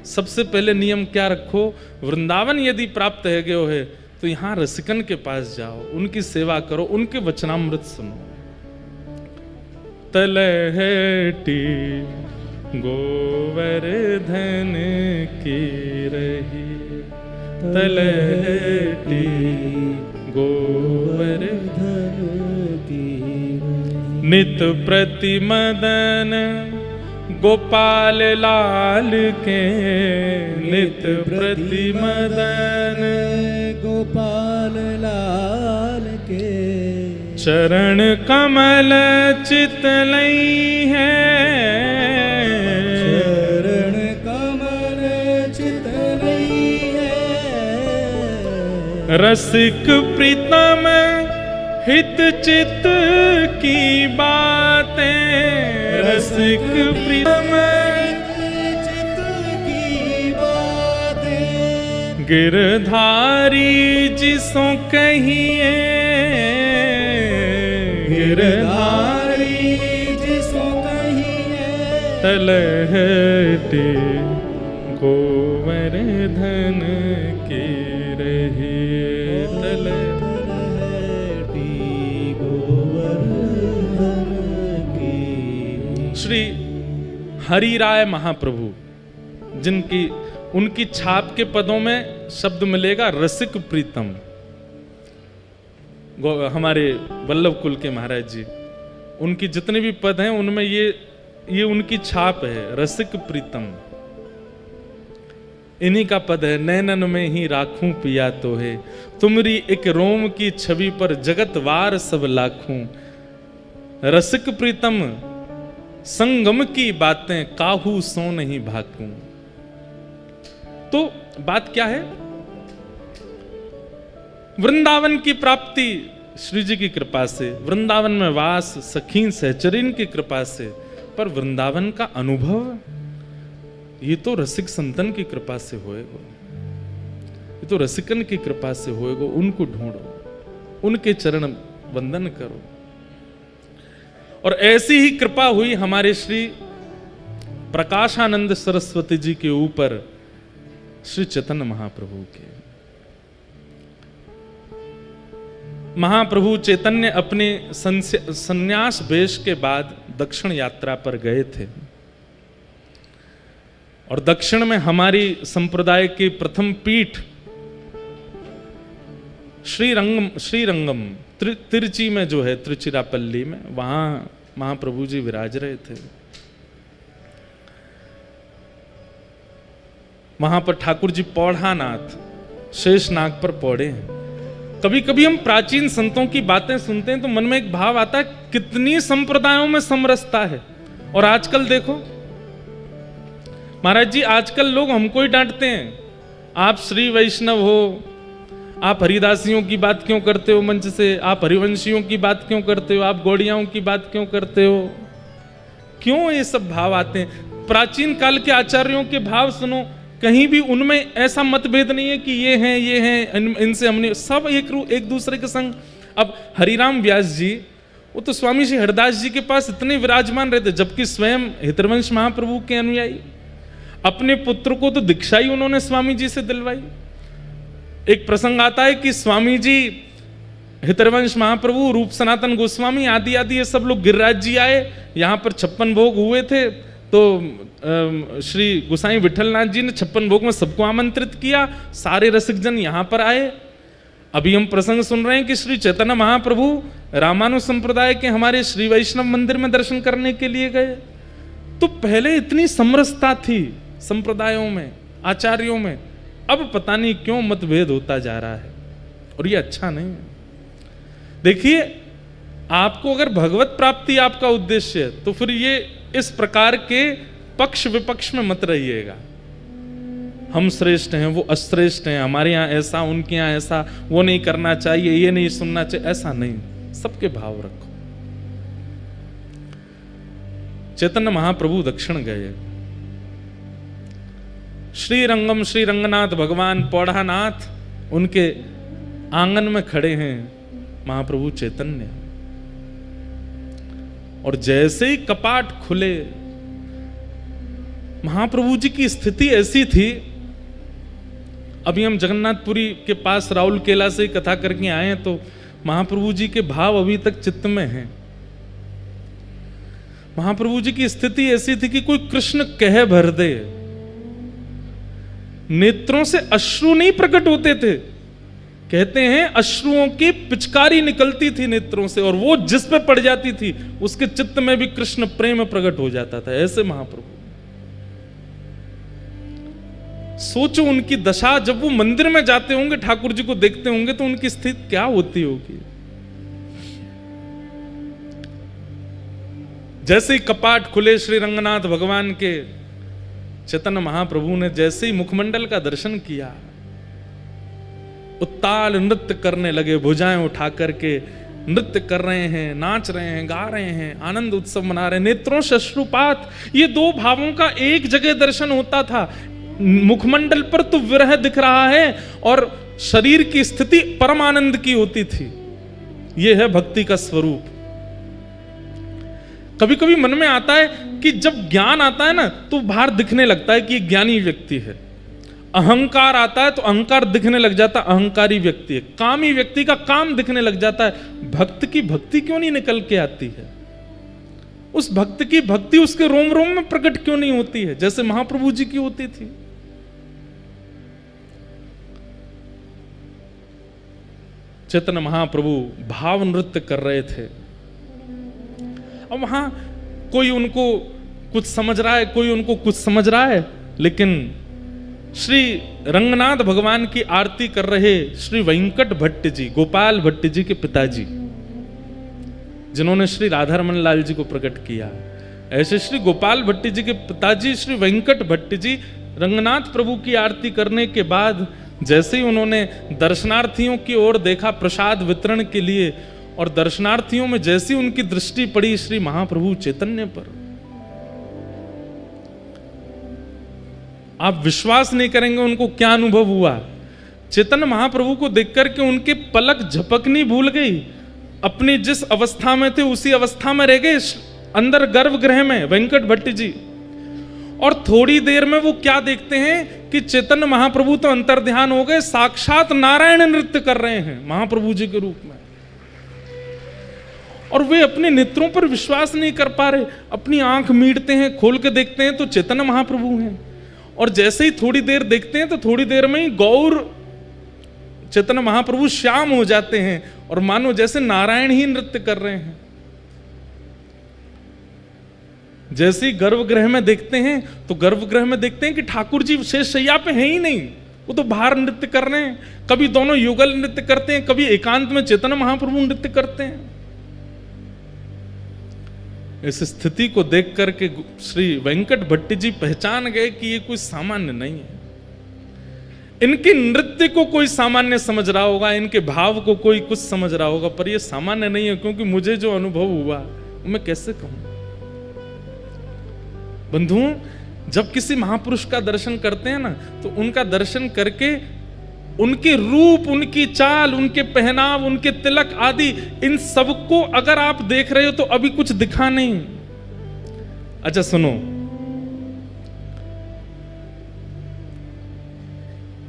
A: सबसे पहले नियम क्या रखो, वृंदावन यदि प्राप्त है गयो है तो यहां रसिकन के पास जाओ, उनकी सेवा करो, उनके वचनामृत सुनो। तलहटी गोवर्धन की रही, तलहटी गोवर्धन की रही, नित प्रति मदन गोपाल लाल के, नित प्रति मदन
B: गोपाल लाल के,
A: चरण कमल चितलई है,
B: चरण कमल चितलई है,
A: रसिक प्रीतम हित चित की बातें, रसिक प्रीतम
B: चित की बातें,
A: गिरधारी जिसो कहिए,
B: गिरधारी जिसो कहिए,
A: तलहटी गोवर्धन की रही,
B: तलहटी गोवर्धन की।
A: श्री हरिराय महाप्रभु, जिनकी उनकी छाप के पदों में शब्द मिलेगा रसिक प्रीतम। हमारे वल्लभ कुल के महाराज जी, उनकी जितने भी पद हैं उनमें ये उनकी छाप है, रसिक प्रीतम। इन्हीं का पद है, नैनन में ही राखूं पिया तो है, तुमरी एक रोम की छवि पर जगत वार सब लाखूं। रसिक प्रीतम संगम की बातें काहू सो नहीं भाकूं। तो बात क्या है? वृंदावन की प्राप्ति श्री जी की कृपा से, वृंदावन में वास सखीन सहचरीन की कृपा से, पर वृंदावन का अनुभव ये तो रसिक संतन की कृपा से होएगा, ये तो रसिकन की कृपा से होएगा। उनको ढूंढो, उनके चरण वंदन करो। और ऐसी ही कृपा हुई हमारे श्री प्रकाशानंद सरस्वती जी के ऊपर श्री चैतन्य महाप्रभु के। महाप्रभु चैतन्य अपने संन्यास वेश के बाद दक्षिण यात्रा पर गए थे, और दक्षिण में हमारी संप्रदाय की प्रथम पीठ श्रीरंगम तिरुचि में जो है, तिरुचिरापल्ली में, वहां महाप्रभु जी विराज रहे थे। वहां पर ठाकुर जी पौढ़ानाथ शेषनाग पर पौड़े हैं। कभी कभी हम प्राचीन संतों की बातें सुनते हैं तो मन में एक भाव आता है, कितनी संप्रदायों में समरसता है। और आजकल देखो महाराज जी, आजकल लोग हमको ही डांटते हैं, आप श्री वैष्णव हो, आप हरिदासियों की बात क्यों करते हो मंच से, आप हरिवंशियों की बात क्यों करते हो, आप गौड़ियाओं की बात क्यों करते हो। क्यों ये सब भाव आते हैं? प्राचीन काल के आचार्यों के भाव सुनो, कहीं भी उनमें ऐसा मतभेद नहीं है कि ये हैं इनसे हमने सब एक दूसरे के संग। अब हरिराम व्यास जी, वो तो स्वामी श्री हरदास जी के पास इतने विराजमान रहते, जबकि स्वयं हितरवंश महाप्रभु के अनुयायी। अपने पुत्र को तो दीक्षा ही उन्होंने स्वामी जी से दिलवाई। एक प्रसंग आता है कि स्वामी जी, हितरवंश महाप्रभु, रूप सनातन गोस्वामी आदि आदि ये सब लोग गिरिराज जी आए, यहाँ पर 56 भोग हुए थे। तो श्री गोसाई विठलनाथ जी ने 56 भोग में सबको आमंत्रित किया, सारे रसिक जन यहाँ पर आए। अभी हम प्रसंग सुन रहे हैं कि श्री चैतन्य महाप्रभु रामानु संप्रदाय के हमारे श्री वैष्णव मंदिर में दर्शन करने के लिए गए। तो पहले इतनी समरसता थी संप्रदायों में, आचार्यों में, अब पता नहीं क्यों मतभेद होता जा रहा है, और ये अच्छा नहीं है। देखिए, आपको अगर भगवत प्राप्ति आपका उद्देश्य है तो फिर ये इस प्रकार के पक्ष विपक्ष में मत रहिएगा। हम श्रेष्ठ हैं, वो अश्रेष्ठ हैं, हमारे यहाँ ऐसा, उनके यहाँ ऐसा, वो नहीं करना चाहिए, ये नहीं सुनना चाहिए, ऐसा नहीं। सबके भाव रखो। चैतन्य महाप्रभु दक्षिण गए। श्रीरंगम श्री रंगनाथ भगवान पौढ़ानाथ उनके आंगन में खड़े हैं महाप्रभु चैतन्य। और जैसे ही कपाट खुले, महाप्रभु जी की स्थिति ऐसी थी, अभी हम जगन्नाथपुरी के पास राउल केला से कथा करके आए हैं, तो महाप्रभु जी के भाव अभी तक चित्त में हैं। महाप्रभु जी की स्थिति ऐसी थी कि कोई कृष्ण कह भर दे, नेत्रों से अश्रु नहीं प्रकट होते थे। कहते हैं अश्रुओं की पिचकारी निकलती थी नेत्रों से, और वो जिस पे पड़ जाती थी उसके चित्त में भी कृष्ण प्रेम प्रकट हो जाता था। ऐसे महाप्रभु, सोचो उनकी दशा, जब वो मंदिर में जाते होंगे, ठाकुर जी को देखते होंगे, तो उनकी स्थिति क्या होती होगी। जैसे ही कपाट खुले श्री रंगनाथ भगवान के, चैतन्य महाप्रभु ने जैसे ही मुखमंडल का दर्शन किया, उत्ताल नृत्य करने लगे, भुजाएं उठा करके नृत्य कर रहे हैं, नाच रहे हैं, गा रहे हैं, आनंद उत्सव मना रहे हैं, नेत्रों से अश्रुपात। ये दो भावों का एक जगह दर्शन होता था। मुखमंडल पर तो विरह दिख रहा है और शरीर की स्थिति परम आनंद की होती थी। यह है भक्ति का स्वरूप। कभी कभी मन में आता है कि जब ज्ञान आता है ना तो बाहर दिखने लगता है कि ये ज्ञानी व्यक्ति है। अहंकार आता है तो अहंकार दिखने लग जाता है, अहंकारी व्यक्ति है। कामी व्यक्ति का काम दिखने लग जाता है। भक्त की भक्ति क्यों नहीं निकल के आती है? उस भक्त की भक्ति उसके रोम रोम में प्रकट क्यों नहीं होती है, जैसे महाप्रभु जी की होती थी? चैतन्य महाप्रभु भाव नृत्य कर रहे थे। अब वहां कोई उनको कुछ समझ रहा है, कोई उनको कुछ समझ रहा है, लेकिन श्री रंगनाथ भगवान की आरती कर रहे श्री वेंकट भट्ट जी, गोपाल भट्ट जी के पिताजी, जिन्होंने श्री राधारमण लाल जी को प्रकट किया, ऐसे श्री गोपाल भट्ट जी के पिताजी श्री वेंकट भट्ट जी रंगनाथ प्रभु की आरती करने के बाद जैसे ही उन्होंने दर्शनार्थियों की ओर देखा प्रसाद वितरण के लिए, और दर्शनार्थियों में जैसी उनकी दृष्टि पड़ी श्री महाप्रभु चैतन्य पर, आप विश्वास नहीं करेंगे उनको क्या अनुभव हुआ। चैतन्य महाप्रभु को देख करके उनके पलक झपकनी भूल गई। अपनी जिस अवस्था में थे उसी अवस्था में रह गए, अंदर गर्भगृह में वेंकट भट्ट जी। और थोड़ी देर में वो क्या देखते हैं कि चैतन्य महाप्रभु तो अंतर्ध्यान हो गए, साक्षात नारायण नृत्य कर रहे हैं महाप्रभु जी के रूप में। और वे अपने नेत्रों पर विश्वास नहीं कर पा रहे, अपनी आंख मीटते हैं, खोल के देखते हैं तो चैतन्य महाप्रभु हैं। और जैसे ही थोड़ी देर देखते हैं तो थोड़ी देर में ही गौर चैतन्य महाप्रभु श्याम हो जाते हैं और मानो जैसे नारायण ही नृत्य कर रहे हैं। जैसे ही गर्भगृह में देखते हैं तो गर्भगृह में देखते हैं कि ठाकुर जी शेष शैया पे हैं ही नहीं, वो तो बाहर नृत्य कर रहे हैं। कभी दोनों युगल नृत्य करते हैं, कभी एकांत में चैतन्य महाप्रभु नृत्य करते हैं। इस स्थिति को देख करके श्री वेंकट भट्ट जी पहचान गए कि ये कोई सामान्य नहीं है। इनके नृत्य को कोई सामान्य समझ रहा होगा, इनके भाव को कोई कुछ समझ रहा होगा, पर ये सामान्य नहीं है, क्योंकि मुझे जो अनुभव हुआ वो मैं कैसे कहूं। बंधुओं, जब किसी महापुरुष का दर्शन करते हैं ना तो उनका दर्शन करके उनके रूप, उनकी चाल, उनके पहनाव, उनके तिलक आदि, इन सबको अगर आप देख रहे हो तो अभी कुछ दिखा नहीं। अच्छा सुनो,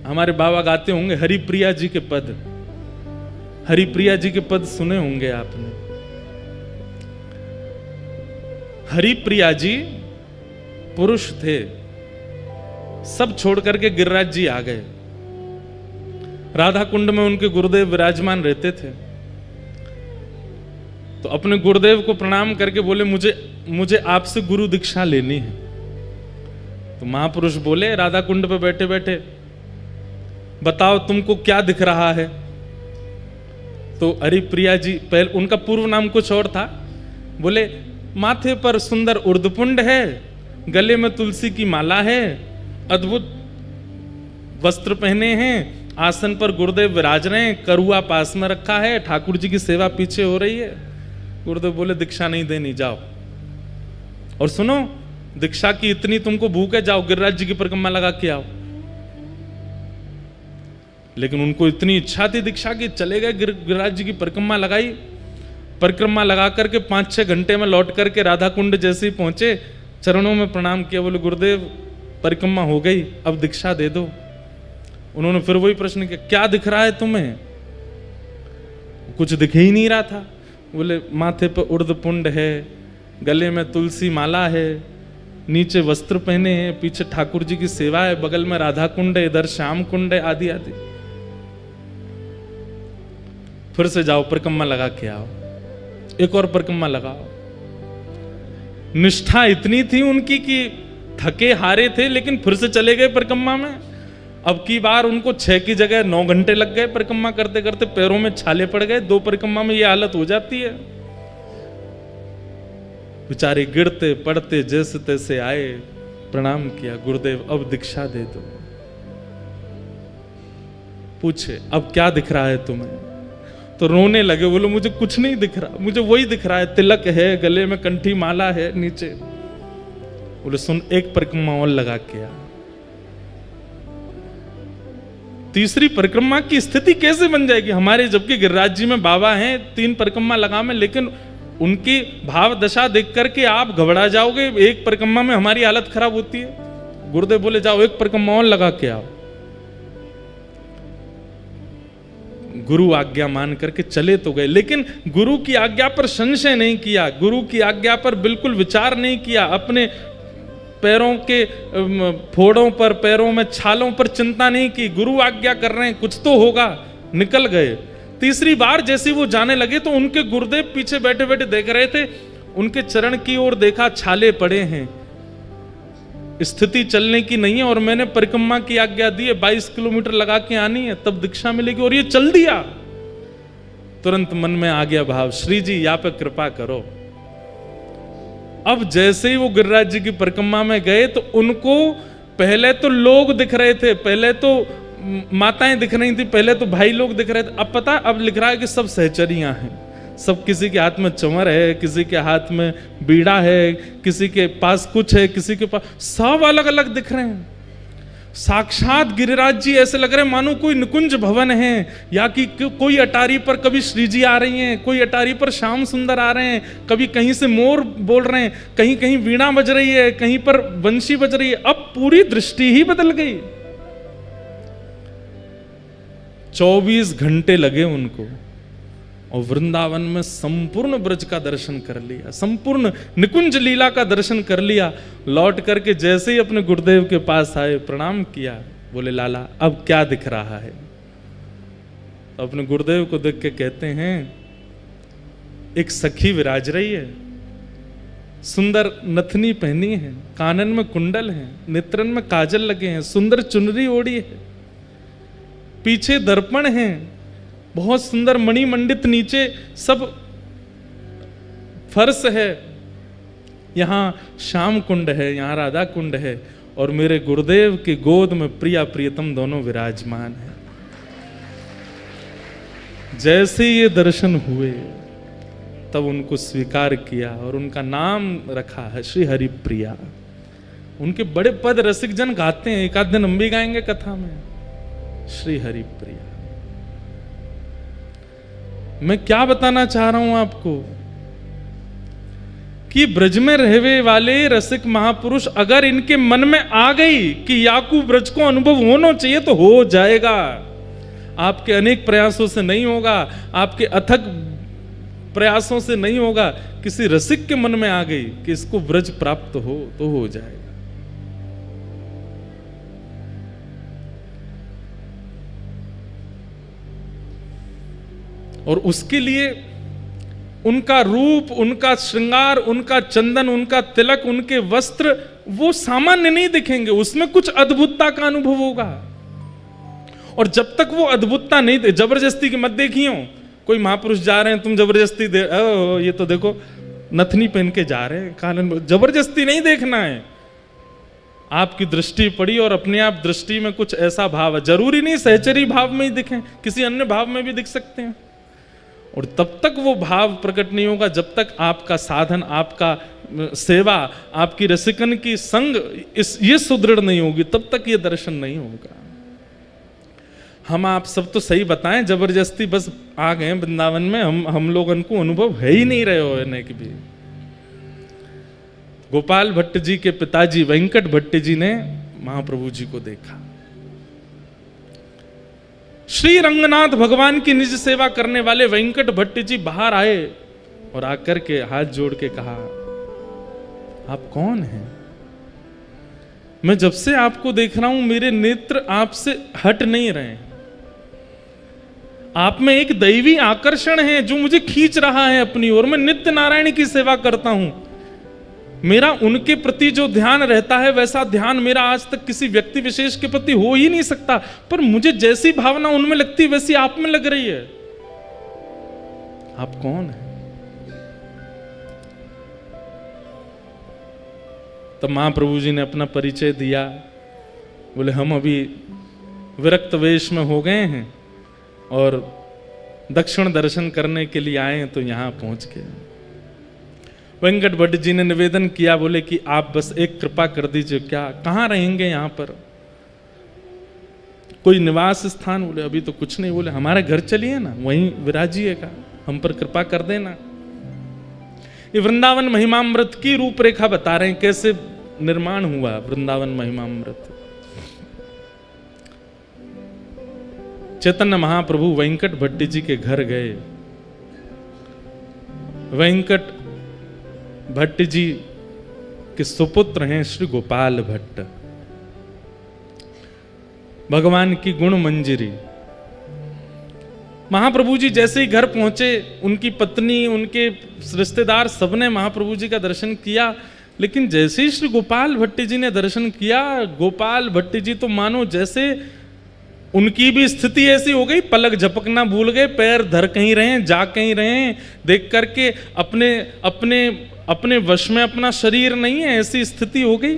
A: हमारे बाबा गाते होंगे हरिप्रिया जी के पद, हरिप्रिया जी के पद सुने होंगे आपने। हरिप्रिया जी पुरुष थे, सब छोड़ करके गिरिराज जी आ गए। राधा कुंड में उनके गुरुदेव विराजमान रहते थे, तो अपने गुरुदेव को प्रणाम करके बोले मुझे आपसे गुरु दीक्षा लेनी है। तो महापुरुष बोले राधा कुंड पे बैठे बैठे, बताओ तुमको क्या दिख रहा है? तो हरिप्रिया जी, पहले उनका पूर्व नाम कुछ और था, बोले माथे पर सुंदर उर्दपुंड है, गले में तुलसी की माला है, अद्भुत वस्त्र पहने हैं, आसन पर गुरुदेव विराज रहे हैं, करुआ पास में रखा है, ठाकुर जी की सेवा पीछे हो रही है। गुरुदेव बोले दीक्षा नहीं देनी, जाओ। और सुनो, दीक्षा की इतनी तुमको भूख है, जाओ गिरिराज जी की परिक्रमा लगा के आओ। लेकिन उनको इतनी इच्छा थी दीक्षा की, चले गए गिरिराज जी की परिक्रमा लगाई। परिक्रमा लगा करके 5-6 घंटे में लौट करके राधा कुंड जैसे ही पहुंचे, चरणों में प्रणाम किया, बोले गुरुदेव परिक्रमा हो गई, अब दीक्षा दे दो। उन्होंने फिर वही प्रश्न किया, क्या दिख रहा है तुम्हें? कुछ दिख ही नहीं रहा था। बोले माथे पर उर्दपुंड है, गले में तुलसी माला है, नीचे वस्त्र पहने हैं, पीछे ठाकुर जी की सेवा है, बगल में राधा कुंड है, इधर श्याम कुंड है, आदि आदि। फिर से जाओ परिक्रमा लगा के आओ, एक और परिक्रमा लगाओ। निष्ठा इतनी थी उनकी कि थके हारे थे, लेकिन फिर से चले गए परिक्रमा में। अब की बार उनको 6 की जगह 9 घंटे लग गए परिक्रमा करते करते, पैरों में छाले पड़ गए। 2 परिक्रमा में ये हालत हो जाती है। बेचारे गिरते पड़ते जैसे तैसे आए, प्रणाम किया, गुरुदेव अब दीक्षा दे दो। पूछे अब क्या दिख रहा है तुम्हें? तो रोने लगे, बोलो मुझे कुछ नहीं दिख रहा, मुझे वही दिख रहा है, तिलक है, गले में कंठी माला है नीचे। बोले सुन, एक परिक्रमा और लगा के आ। तीसरी परिक्रमा की स्थिति कैसे बन जाएगी हमारे, जबकि गिरिराज जी में बाबा हैं 3 परिक्रमा लगा में, लेकिन उनकी भाव दशा देख करके आप घबरा जाओगे। एक परिक्रमा में हमारी हालत खराब होती है। गुरुदेव बोले जाओ एक परिक्रमा और लगा के आओ। गुरु आज्ञा मान करके चले तो गए, लेकिन गुरु की आज्ञा पर संशय नहीं किया, गुरु की आज्ञा पर बिल्कुल विचार नहीं किया, अपने पैरों के फोड़ों पर, पैरों में छालों पर चिंता नहीं की। गुरु आज्ञा कर रहे हैं, कुछ तो होगा, निकल गए। तीसरी बार जैसे वो जाने लगे तो उनके गुरुदेव पीछे बैठे बैठे देख रहे थे, उनके चरण की ओर देखा, छाले पड़े हैं, स्थिति चलने की नहीं है, और मैंने परिक्रमा की आज्ञा दी है 22 किलोमीटर लगा के आनी है, तब दीक्षा मिलेगी, और ये चल दिया। तुरंत मन में आ गया भाव, श्री जी यहाँ पे कृपा करो। अब जैसे ही वो गिरिराज जी की परिक्रमा में गए तो उनको पहले तो लोग दिख रहे थे, पहले तो माताएं दिख रही थी, पहले तो भाई लोग दिख रहे थे। अब पता, अब लिख रहा है कि सब सहचरियां हैं, सब किसी के हाथ में चमर है, किसी के हाथ में बीड़ा है, किसी के पास कुछ है, किसी के पास, सब अलग अलग दिख रहे हैं। साक्षात गिरिराज जी ऐसे लग रहे हैं मानो कोई निकुंज भवन है, या कि कोई अटारी पर कभी श्री जी आ रही हैं, कोई अटारी पर श्याम सुंदर आ रहे हैं, कभी कहीं से मोर बोल रहे हैं, कहीं कहीं वीणा बज रही है, कहीं पर बंशी बज रही है। अब पूरी दृष्टि ही बदल गई। 24 घंटे लगे उनको, और वृंदावन में संपूर्ण ब्रज का दर्शन कर लिया, संपूर्ण निकुंज लीला का दर्शन कर लिया। लौट करके जैसे ही अपने गुरुदेव के पास आए, प्रणाम किया, बोले लाला अब क्या दिख रहा है। तो अपने गुरुदेव को देख के कहते हैं, एक सखी विराज रही है, सुंदर नथनी पहनी है, कानन में कुंडल है, नेत्रन में काजल लगे हैं, सुंदर चुनरी ओढ़ी है, पीछे दर्पण है, बहुत सुंदर मणि मंडित नीचे सब फर्श है, यहां श्याम कुंड है, यहां राधा कुंड है, और मेरे गुरुदेव की गोद में प्रिया प्रियतम दोनों विराजमान है। जैसे ये दर्शन हुए तब उनको स्वीकार किया और उनका नाम रखा है श्री हरि प्रिया। उनके बड़े पद रसिक जन गाते हैं, एक आध दिन हम भी गाएंगे कथा में, श्री हरि प्रिया। मैं क्या बताना चाह रहा हूं आपको कि ब्रज में रहने वाले रसिक महापुरुष अगर इनके मन में आ गई कि याकू ब्रज को अनुभव होना चाहिए तो हो जाएगा। आपके अनेक प्रयासों से नहीं होगा, आपके अथक प्रयासों से नहीं होगा, किसी रसिक के मन में आ गई कि इसको ब्रज प्राप्त हो तो हो जाएगा। और उसके लिए उनका रूप, उनका श्रृंगार, उनका चंदन, उनका तिलक, उनके वस्त्र वो सामान्य नहीं दिखेंगे, उसमें कुछ अद्भुतता का अनुभव होगा। और जब तक वो अद्भुतता नहीं, जबरदस्ती की मत देखियो, कोई महापुरुष जा रहे हैं तुम जबरदस्ती दे, ये तो देखो नथनी पहन के जा रहे हैं, कानन, जबरदस्ती नहीं देखना है। आपकी दृष्टि पड़ी और अपने आप दृष्टि में कुछ ऐसा भाव है, जरूरी नहीं सहचरी भाव में ही दिखें, किसी अन्य भाव में भी दिख सकते हैं। और तब तक वो भाव प्रकट नहीं होगा जब तक आपका साधन, आपका सेवा, आपकी रसिकन की संग ये सुदृढ़ नहीं होगी, तब तक ये दर्शन नहीं होगा। हम आप सब तो सही बताएं, जबरदस्ती बस आ गए वृंदावन में, हम लोगों को अनुभव है ही नहीं रहे होने की भी। गोपाल भट्ट जी के पिताजी वेंकट भट्ट जी ने महाप्रभु जी को देखा। श्री रंगनाथ भगवान की निज सेवा करने वाले वेंकट भट्ट जी बाहर आए और आकर के हाथ जोड़ के कहा, आप कौन हैं? मैं जब से आपको देख रहा हूं मेरे नेत्र आपसे हट नहीं रहे। आप में एक दैवी आकर्षण है जो मुझे खींच रहा है अपनी ओर। मैं नित्य नारायण की सेवा करता हूं, मेरा उनके प्रति जो ध्यान रहता है वैसा ध्यान मेरा आज तक किसी व्यक्ति विशेष के प्रति हो ही नहीं सकता, पर मुझे जैसी भावना उनमें लगती वैसी आप में लग रही है। आप कौन है? तब महाप्रभु जी ने अपना परिचय दिया। बोले हम अभी विरक्त वेश में हो गए हैं और दक्षिण दर्शन करने के लिए आए हैं, तो यहां पहुंच गए। वेंकट भट्ट जी ने निवेदन किया, बोले कि आप बस एक कृपा कर दीजिए, क्या कहाँ रहेंगे यहाँ पर? कोई निवास स्थान? बोले अभी तो कुछ नहीं। बोले हमारे घर चलिए ना, वहीं विराजिएगा, हम पर कृपा कर देना। ये वृंदावन महिमामृत की रूपरेखा बता रहे हैं, कैसे निर्माण हुआ वृंदावन महिमामृत। चैतन्य महाप्रभु वेंकट भट्टी जी के घर गए। वेंकट भट्टी जी के सुपुत्र हैं श्री गोपाल भट्ट, भगवान की गुण मंजरी। महाप्रभु जी जैसे ही घर पहुंचे, उनकी पत्नी, उनके रिश्तेदार सबने महाप्रभु जी का दर्शन किया। लेकिन जैसे ही श्री गोपाल भट्टी जी ने दर्शन किया, गोपाल भट्टी जी तो मानो जैसे उनकी भी स्थिति ऐसी हो गई, पलक झपकना भूल गए, पैर धर कहीं रहे, जा कहीं रहे, देख करके अपने अपने अपने वश में अपना शरीर नहीं है, ऐसी स्थिति हो गई।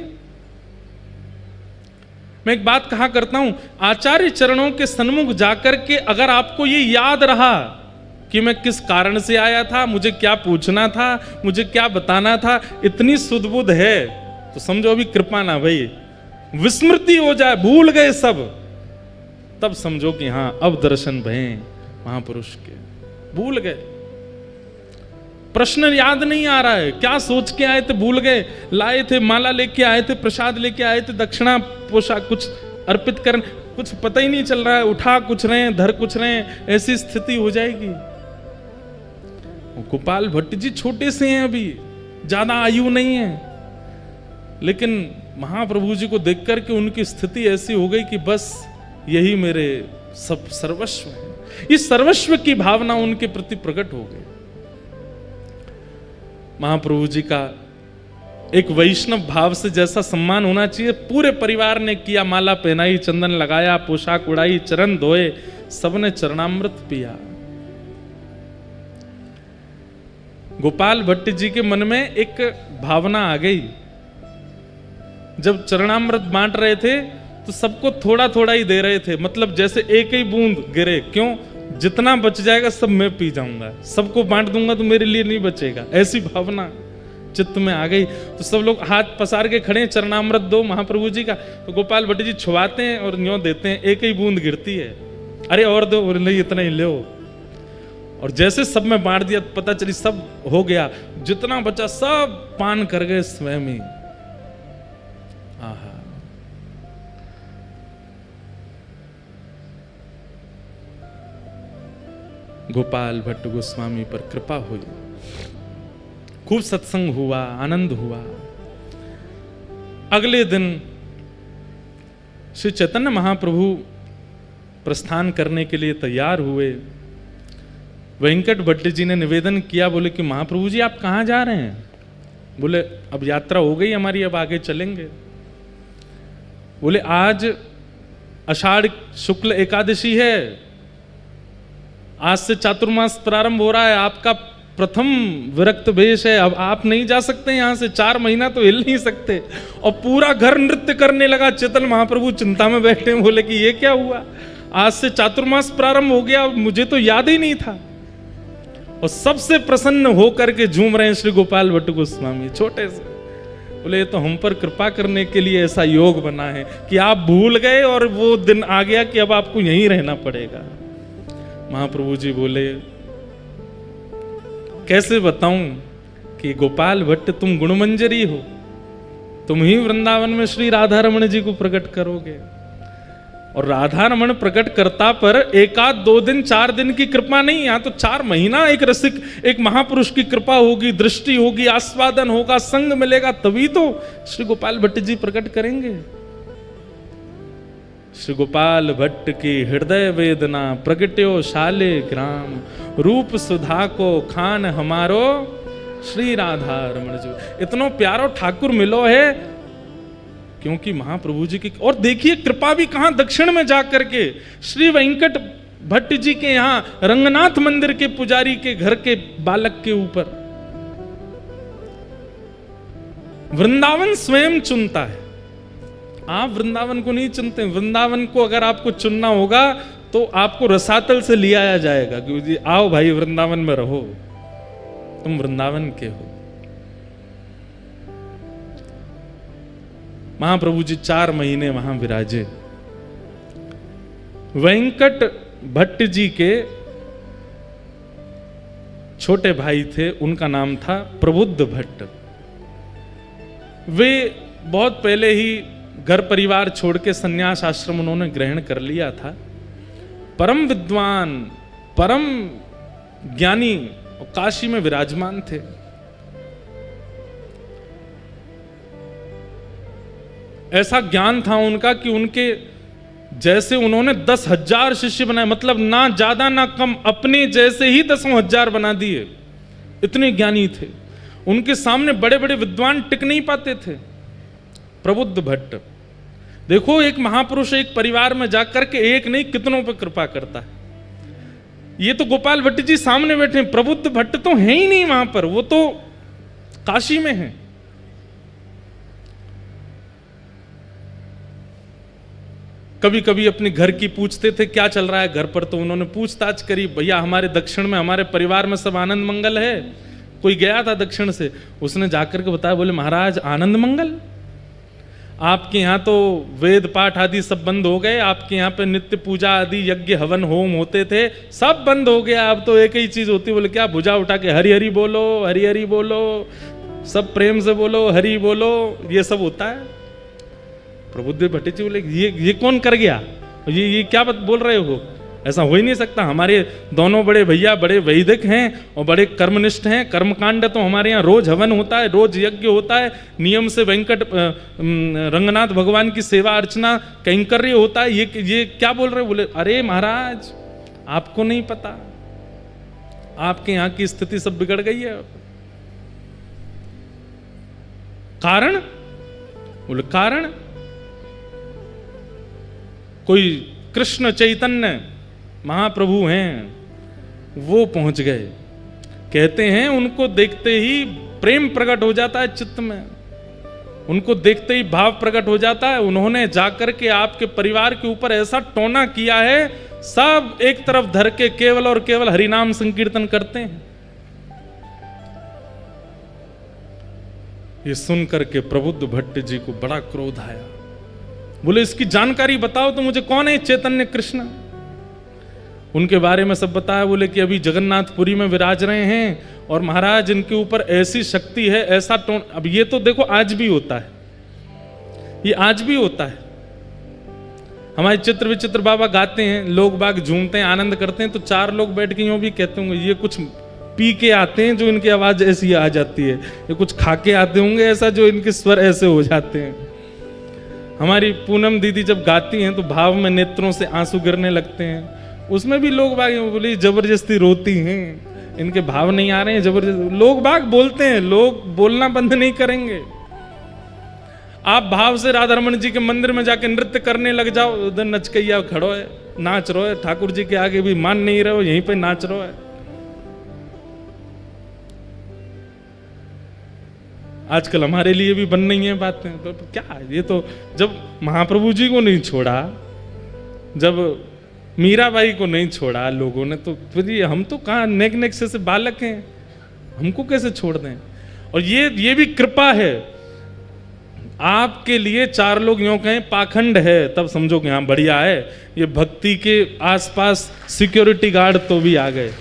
A: मैं एक बात कहा करता हूं, आचार्य चरणों के सन्मुख जाकर के अगर आपको ये याद रहा कि मैं किस कारण से आया था, मुझे क्या पूछना था, मुझे क्या बताना था, इतनी सुदबुद है तो समझो अभी कृपा ना भाई। विस्मृति हो जाए, भूल गए सब, तब समझो कि हां अब दर्शन भये महापुरुष के। भूल गए, प्रश्न याद नहीं आ रहा है, क्या सोच के आए थे भूल गए, लाए थे माला लेके आए थे, प्रसाद लेके आए थे, दक्षिणा पोशाक कुछ अर्पित करने, कुछ पता ही नहीं चल रहा है, उठा कुछ रहे धर कुछ रहे, ऐसी स्थिति हो जाएगी। गोपाल भट्ट जी छोटे से हैं, अभी ज्यादा आयु नहीं है, लेकिन महाप्रभु जी को देख करके उनकी स्थिति ऐसी हो गई कि बस यही मेरे सब सर्वस्व है। इस सर्वस्व की भावना उनके प्रति प्रकट हो गई। महाप्रभु जी का एक वैष्णव भाव से जैसा सम्मान होना चाहिए, पूरे परिवार ने किया, माला पहनाई, चंदन लगाया, पोशाक उड़ाई, चरण धोए, सबने चरणामृत पिया। गोपाल भट्ट जी के मन में एक भावना आ गई, जब चरणामृत बांट रहे थे तो सबको थोड़ा थोड़ा ही दे रहे थे, मतलब जैसे एक ही बूंद गिरे, क्यों, जितना बच जाएगा सब मैं पी जाऊंगा, सबको बांट दूंगा तो मेरे लिए नहीं बचेगा, ऐसी भावना चित्त में आ गई। तो सब लोग हाथ पसार के खड़े, चरणामृत दो महाप्रभु जी का। तो गोपाल भट्ट जी छुआते हैं और न्यों देते हैं, एक ही बूंद गिरती है, अरे और दो, और नहीं इतना ही लो। और जैसे सब में बांट दिया, पता चली सब हो गया, जितना बचा सब पान कर गए स्वयं ही। आहा, गोपाल भट्ट गोस्वामी पर कृपा हुई, खूब सत्संग हुआ, आनंद हुआ। अगले दिन श्री चैतन्य महाप्रभु प्रस्थान करने के लिए तैयार हुए। वेंकट भट्ट जी ने निवेदन किया, बोले कि महाप्रभु जी आप कहाँ जा रहे हैं? बोले अब यात्रा हो गई हमारी, अब आगे चलेंगे। बोले आज आषाढ़ शुक्ल एकादशी है, आज से चातुर्मास प्रारंभ हो रहा है, आपका प्रथम विरक्त वेश है, अब आप नहीं जा सकते यहां से, 4 महीना तो हिल नहीं सकते। और पूरा घर नृत्य करने लगा। चैतन्य महाप्रभु चिंता में बैठे, बोले कि ये क्या हुआ, आज से चातुर्मास प्रारंभ हो गया, मुझे तो याद ही नहीं था। और सबसे प्रसन्न होकर के झूम रहे हैं श्री गोपाल भट्ट गोस्वामी, छोटे से। बोले तो हम पर कृपा करने के लिए ऐसा योग बना है कि आप भूल गए और वो दिन आ गया कि अब आपको यहीं रहना पड़ेगा। महाप्रभु जी बोले कैसे बताऊं कि गोपाल भट्ट तुम गुणमंजरी हो, तुम ही वृंदावन में श्री राधा रमण जी को प्रकट करोगे। और राधा रमण प्रकट करता पर 1 आध 2 दिन 4 दिन की कृपा नहीं, यहां तो 4 महीना एक रसिक, एक महापुरुष की कृपा होगी, दृष्टि होगी, आस्वादन होगा, संग मिलेगा, तभी तो श्री गोपाल भट्ट जी प्रकट करेंगे। श्री गोपाल भट्ट की हृदय वेदना प्रगट्यो शाले ग्राम, रूप सुधा को खान हमारो श्री राधा रमण जी। इतनो प्यारो ठाकुर मिलो है, क्योंकि महाप्रभु जी की। और देखिए कृपा भी कहां, दक्षिण में जाकर के श्री वेंकट भट्ट जी के यहां रंगनाथ मंदिर के पुजारी के घर के बालक के ऊपर। वृंदावन स्वयं चुनता है, आप वृंदावन को नहीं चुनते। वृंदावन को अगर आपको चुनना होगा तो आपको रसातल से ले आया जाएगा, क्योंकि आओ भाई वृंदावन में रहो, तुम वृंदावन के हो। महाप्रभु जी 4 महीने वहां विराजे। वेंकट भट्ट जी के छोटे भाई थे, उनका नाम था प्रबुद्ध भट्ट। वे बहुत पहले ही घर परिवार छोड़ के संन्यास आश्रम उन्होंने ग्रहण कर लिया था। परम विद्वान, परम ज्ञानी और काशी में विराजमान थे। ऐसा ज्ञान था उनका कि उनके जैसे उन्होंने 10,000 शिष्य बनाए, मतलब ना ज्यादा ना कम, अपने जैसे ही 10,000 बना दिए। इतने ज्ञानी थे, उनके सामने बड़े बड़े विद्वान टिक नहीं पाते थे। प्रबुद्ध भट्ट देखो, एक महापुरुष एक परिवार में जाकर के एक नहीं कितनों पर कृपा करता है। ये तो गोपाल भट्ट जी सामने बैठे हैं, प्रबुद्ध भट्ट तो है ही नहीं वहां पर, वो तो काशी में है। कभी कभी अपने घर की पूछते थे क्या चल रहा है घर पर, तो उन्होंने पूछताछ करी, भैया हमारे दक्षिण में, हमारे परिवार में सब आनंद मंगल है। कोई गया था दक्षिण से, उसने जाकर के बताया, बोले महाराज आनंद मंगल, आपके यहाँ तो वेद पाठ आदि सब बंद हो गए, आपके यहाँ पे नित्य पूजा आदि यज्ञ हवन होम होते थे, सब बंद हो गया, अब तो एक ही चीज होती है। बोले क्या? भुजा उठा के हरि हरि बोलो, हरि हरि बोलो, सब प्रेम से बोलो, हरि बोलो, ये सब होता है। प्रबुद्ध भट्ट जी बोले ये कौन कर गया, ये क्या बोल रहे हो, ऐसा हो ही नहीं सकता। हमारे दोनों बड़े भैया बड़े वैदिक हैं और बड़े कर्मनिष्ठ हैं, कर्मकांड तो हमारे यहाँ रोज हवन होता है, रोज यज्ञ होता है, नियम से वेंकट रंगनाथ भगवान की सेवा अर्चना कैंकर्य होता है, ये क्या बोल रहे हो? बोले अरे महाराज आपको नहीं पता, आपके यहाँ की स्थिति सब बिगड़ गई है। कारण? बोले कारण कोई कृष्ण चैतन्य महाप्रभु हैं, वो पहुंच गए। कहते हैं उनको देखते ही प्रेम प्रकट हो जाता है चित्त में, उनको देखते ही भाव प्रकट हो जाता है। उन्होंने जाकर के आपके परिवार के ऊपर ऐसा टोना किया है, सब एक तरफ धर के केवल और केवल हरिनाम संकीर्तन करते हैं। ये सुनकर के प्रबुद्ध भट्ट जी को बड़ा क्रोध आया। बोले इसकी जानकारी बताओ तो मुझे, कौन है चैतन्य कृष्ण? उनके बारे में सब बताया। बोले कि अभी जगन्नाथपुरी में विराज रहे हैं और महाराज इनके ऊपर ऐसी शक्ति है, ऐसा टोन। अब ये तो देखो आज भी होता है, ये आज भी होता है। हमारे चित्र विचित्र बाबा गाते हैं, लोग बाग झूमते हैं, आनंद करते हैं, तो 4 लोग बैठ के यूं भी कहते होंगे ये कुछ पी के आते हैं जो इनकी आवाज ऐसी आ जाती है, ये कुछ खा के आते होंगे ऐसा जो इनके स्वर ऐसे हो जाते हैं। हमारी पूनम दीदी जब गाती हैं तो भाव में नेत्रों से आंसू गिरने लगते हैं, उसमें भी लोग बाग बोले जबरदस्ती रोती हैं, इनके भाव नहीं आ रहे हैं, जबरदस्ती। लोग बाग बोलते हैं, लोग बोलना बंद नहीं करेंगे। आप भाव से राधा रमन जी के मंदिर में जाके नृत्य करने लग जाओ, उधर नचकैया खड़ो है, नाच रहो है, ठाकुर जी के आगे भी मान नहीं रहे हो, यहीं पे नाच रहो है। आजकल हमारे लिए भी बन नहीं है बातें, तो क्या ये तो जब महाप्रभु जी को नहीं छोड़ा, जब मीराबाई को नहीं छोड़ा लोगों ने, तो फिर ये हम तो कहाँ नेक से बालक हैं, हमको कैसे छोड़ दें? और ये भी कृपा है आपके लिए। 4 लोग यूं कहें पाखंड है तब समझो कि हाँ बढ़िया है, ये भक्ति के आसपास सिक्योरिटी गार्ड तो भी आ गए।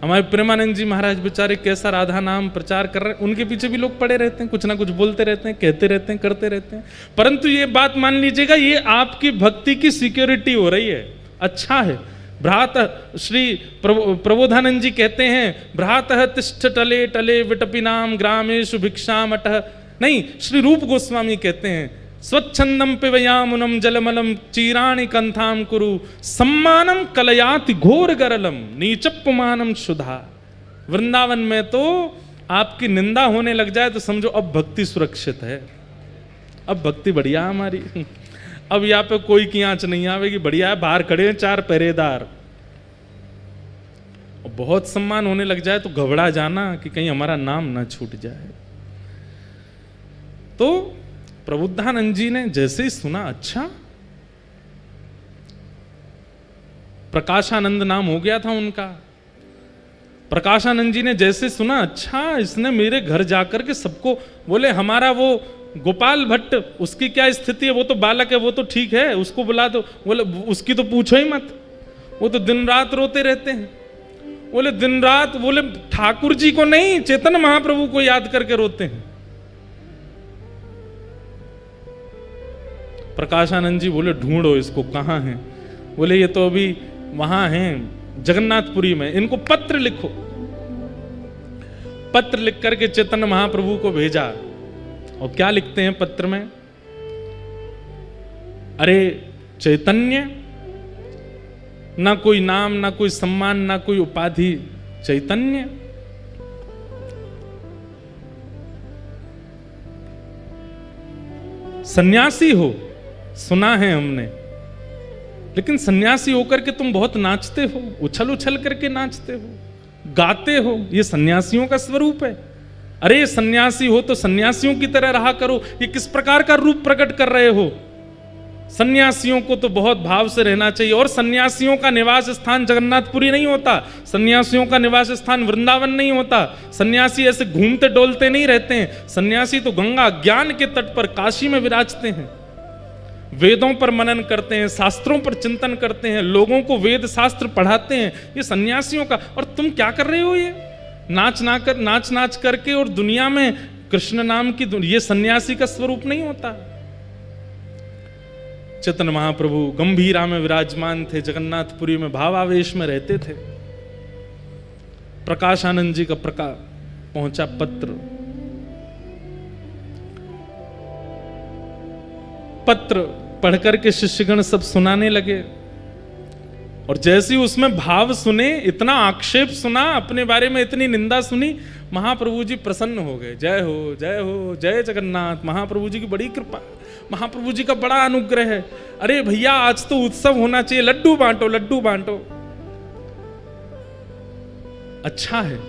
A: हमारे प्रेमानंद जी महाराज बेचारे कैसा राधा नाम प्रचार कर रहे हैं, उनके पीछे भी लोग पड़े रहते हैं, कुछ ना कुछ बोलते रहते हैं, कहते रहते हैं, करते रहते हैं। परंतु ये बात मान लीजिएगा, ये आपकी भक्ति की सिक्योरिटी हो रही है, अच्छा है। भ्रात श्री प्रबोधानंद जी कहते हैं, भ्रातः तिष्ठ टले टले विटपिनाम ग्रामेषु भिक्षाम अटः। नहीं, श्री रूप गोस्वामी कहते हैं, स्वच्छंदम पिबयामुनम जलमलम चीराणि कंथाम कुरु सम्मानम कलयाति घोर गरलम नीचपुमानम शुद्धा। वृंदावन में तो आपकी निंदा होने लग जाए तो समझो अब भक्ति सुरक्षित है, अब भक्ति बढ़िया हमारी, अब यहाँ पे कोई की आंच नहीं आवेगी, बढ़िया है। बाहर खड़े हैं 4 पहरेदार, और बहुत सम्मान होने लग जाए तो घबरा जाना कि कहीं हमारा नाम ना छूट जाए। तो प्रबुद्धानंद जी ने जैसे ही सुना, अच्छा प्रकाशानंद नाम हो गया था उनका, प्रकाशानंद जी ने जैसे सुना, अच्छा इसने मेरे घर जाकर के सबको, बोले हमारा वो गोपाल भट्ट, उसकी क्या स्थिति है, वो तो बालक है, वो तो ठीक है, उसको बुला दो। बोले उसकी तो पूछो ही मत, वो तो दिन रात रोते रहते हैं। बोले दिन रात, बोले ठाकुर जी को नहीं, चैतन्य महाप्रभु को याद करके रोते हैं। प्रकाशानंद जी बोले ढूंढो इसको, कहां है। बोले ये तो अभी वहां हैं जगन्नाथपुरी में, इनको पत्र लिखो। पत्र लिख करके चैतन्य महाप्रभु को भेजा। और क्या लिखते हैं पत्र में? अरे चैतन्य, ना कोई नाम, ना कोई सम्मान, ना कोई उपाधि, चैतन्य। सन्यासी हो, सुना है हमने, लेकिन सन्यासी होकर के तुम बहुत नाचते हो, उछल उछल करके नाचते हो, गाते हो, ये सन्यासियों का स्वरूप है। अरे सन्यासी हो तो सन्यासियों की तरह रहा करो। ये किस प्रकार का रूप प्रकट कर रहे हो? सन्यासियों को तो बहुत भाव से रहना चाहिए। और सन्यासियों का निवास स्थान जगन्नाथपुरी नहीं होता, सन्यासियों का निवास स्थान वृंदावन नहीं होता। सन्यासी ऐसे घूमते डोलते नहीं रहते हैं। सन्यासी तो गंगा ज्ञान के तट पर काशी में विराजते हैं, वेदों पर मनन करते हैं, शास्त्रों पर चिंतन करते हैं, लोगों को वेद शास्त्र पढ़ाते हैं। ये सन्यासियों का। और तुम क्या कर रहे हो? ये नाच नाच करके और दुनिया में कृष्ण नाम की, ये सन्यासी का स्वरूप नहीं होता। चैतन्य महाप्रभु गंभीरा में विराजमान थे, जगन्नाथपुरी में भावावेश में रहते थे। प्रकाशानंद जी का पहुंचा पत्र पढ़कर के शिष्यगण सब सुनाने लगे। और जैसे ही उसमें भाव सुने, इतना आक्षेप सुना, अपने बारे में इतनी निंदा सुनी, महाप्रभु जी प्रसन्न हो गए। जय हो जय हो, जय जगन्नाथ। महाप्रभु जी की बड़ी कृपा, महाप्रभु जी का बड़ा अनुग्रह है। अरे भैया आज तो उत्सव होना चाहिए, लड्डू बांटो लड्डू बांटो। अच्छा है।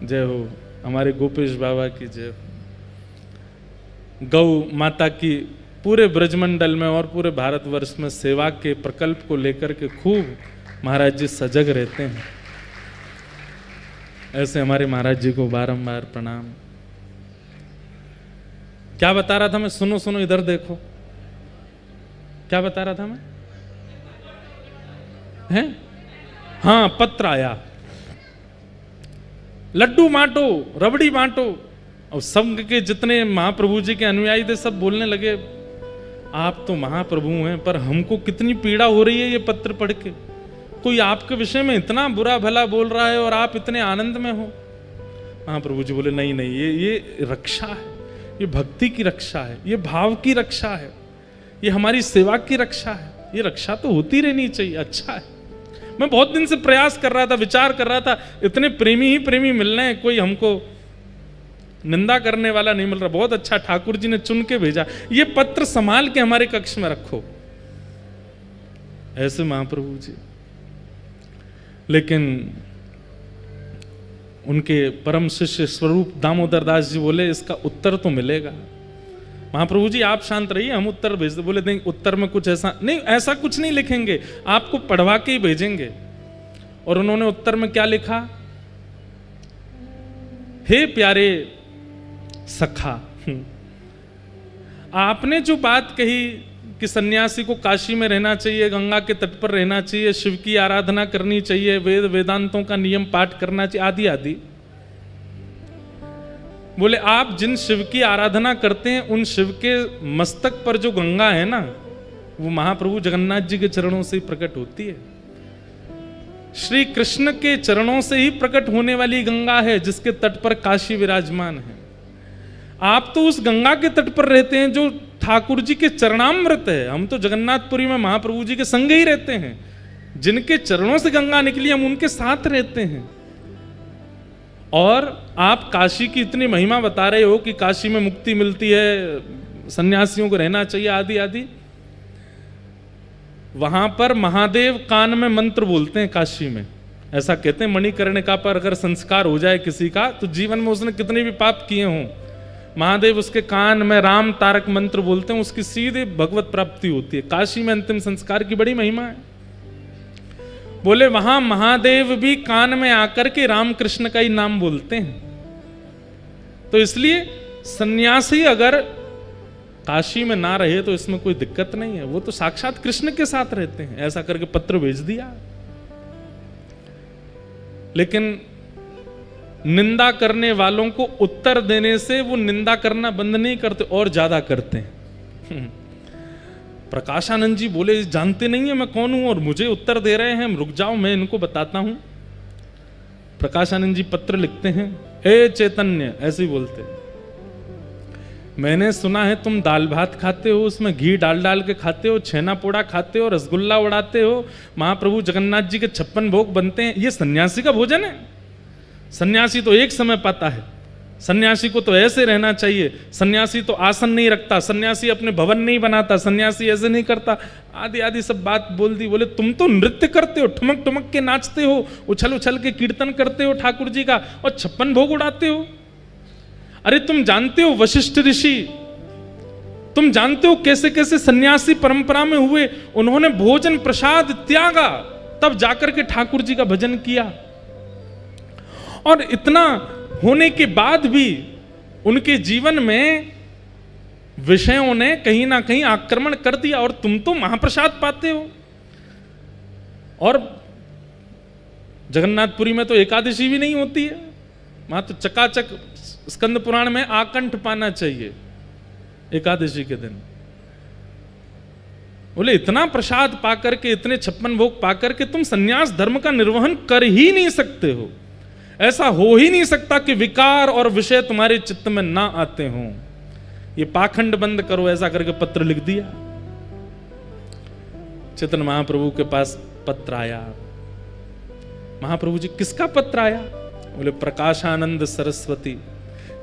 A: जय हो हमारे गोपेश बाबा की जय हो। गौ माता की पूरे ब्रजमंडल में और पूरे भारतवर्ष में सेवा के प्रकल्प को लेकर के खूब महाराज जी सजग रहते हैं। ऐसे हमारे महाराज जी को बारंबार प्रणाम। क्या बता रहा था मैं? सुनो सुनो, इधर देखो, क्या बता रहा था मैं? हैं? हाँ, पत्र आया, लड्डू बांटो, रबड़ी बांटो। और संघ के जितने महाप्रभु जी के अनुयायी थे सब बोलने लगे, आप तो महाप्रभु हैं, पर हमको कितनी पीड़ा हो रही है ये पत्र पढ़ के। कोई आपके विषय में इतना बुरा भला बोल रहा है और आप इतने आनंद में हो। महाप्रभु जी बोले नहीं नहीं, ये रक्षा है, ये भक्ति की रक्षा है, ये भाव की रक्षा है, ये हमारी सेवा की रक्षा है। ये रक्षा तो होती रहनी चाहिए। अच्छा है। मैं बहुत दिन से प्रयास कर रहा था, विचार कर रहा था, इतने प्रेमी ही प्रेमी मिल रहे हैं, कोई हमको निंदा करने वाला नहीं मिल रहा। बहुत अच्छा, ठाकुर जी ने चुन के भेजा। ये पत्र संभाल के हमारे कक्ष में रखो। ऐसे महाप्रभु जी। लेकिन उनके परम शिष्य स्वरूप दामोदर दास जी बोले इसका उत्तर तो मिलेगा। महाप्रभु जी आप शांत रहिए, हम उत्तर भेज दे। बोले नहीं, उत्तर में कुछ ऐसा नहीं, ऐसा कुछ नहीं लिखेंगे, आपको पढ़वा के ही भेजेंगे। और उन्होंने उत्तर में क्या लिखा? हे प्यारे सखा, आपने जो बात कही कि सन्यासी को काशी में रहना चाहिए, गंगा के तट पर रहना चाहिए, शिव की आराधना करनी चाहिए, वेद वेदांतों का नियम पाठ करना चाहिए, आदि आदि। बोले आप जिन शिव की आराधना करते हैं, उन शिव के मस्तक पर जो गंगा है ना, वो महाप्रभु जगन्नाथ जी के चरणों से ही प्रकट होती है। श्री कृष्ण के चरणों से ही प्रकट होने वाली गंगा है, जिसके तट पर काशी विराजमान है। आप तो उस गंगा के तट पर रहते हैं जो ठाकुर जी के चरणामृत है। हम तो जगन्नाथपुरी में महाप्रभु जी के संग ही रहते हैं। जिनके चरणों से गंगा निकली, हम उनके साथ रहते हैं। और आप काशी की इतनी महिमा बता रहे हो कि काशी में मुक्ति मिलती है, सन्यासियों को रहना चाहिए, आदि आदि। वहां पर महादेव कान में मंत्र बोलते हैं काशी में। ऐसा कहते हैं मणिकर्णिका पर अगर संस्कार हो जाए किसी का, तो जीवन में उसने कितने भी पाप किए हों, महादेव उसके कान में राम तारक मंत्र बोलते हैं, उसकी सीधे भगवत प्राप्ति होती है। काशी में अंतिम संस्कार की बड़ी महिमा है। बोले वहां महादेव भी कान में आकर के रामकृष्ण का ही नाम बोलते हैं। तो इसलिए सन्यासी अगर काशी में ना रहे तो इसमें कोई दिक्कत नहीं है, वो तो साक्षात कृष्ण के साथ रहते हैं। ऐसा करके पत्र भेज दिया। लेकिन निंदा करने वालों को उत्तर देने से वो निंदा करना बंद नहीं करते, और ज्यादा करते हैं। प्रकाशानंद जी बोले जानते नहीं है मैं कौन हूं और मुझे उत्तर दे रहे हैं, रुक जाओ मैं इनको बताता हूं। प्रकाशानंद जी पत्र लिखते हैं, हे चैतन्य, ऐसे ही बोलते, मैंने सुना है तुम दाल भात खाते हो, उसमें घी डाल डाल के खाते हो, छेना पोड़ा खाते हो, रसगुल्ला उड़ाते हो, महाप्रभु जगन्नाथ जी के 56 भोग बनते हैं, ये सन्यासी का भोजन है? सन्यासी तो एक समय पाता है, सन्यासी को तो ऐसे रहना चाहिए, सन्यासी तो आसन नहीं रखता, सन्यासी अपने भवन नहीं बनाता, सन्यासी ऐसे नहीं करता, आदि आदि सब बात बोल दी। बोले तुम तो नृत्य करते हो, ठुमक ठुमक के नाचते हो, उछल उछल के कीर्तन करते हो ठाकुर जी का, और 56 भोग उड़ाते हो। अरे तुम जानते हो वशिष्ठ ऋषि, तुम जानते हो कैसे कैसे सन्यासी परंपरा में हुए, उन्होंने भोजन प्रसाद त्यागा, तब जाकर के ठाकुर जी का भजन किया। और इतना होने के बाद भी उनके जीवन में विषयों ने कहीं ना कहीं आक्रमण कर दिया, और तुम तो महाप्रसाद पाते हो। और जगन्नाथपुरी में तो एकादशी भी नहीं होती है, वहां तो चकाचक स्कंद पुराण में आकंठ पाना चाहिए एकादशी के दिन। बोले इतना प्रसाद पाकर के, इतने 56 भोग पाकर के तुम सन्यास धर्म का निर्वहन कर ही नहीं सकते हो। ऐसा हो ही नहीं सकता कि विकार और विषय तुम्हारे चित्त में ना आते हों। ये पाखंड बंद करो, ऐसा करके पत्र लिख दिया। चैतन्य महाप्रभु के पास पत्र आया। महाप्रभु जी किसका पत्र आया? बोले प्रकाशानंद सरस्वती,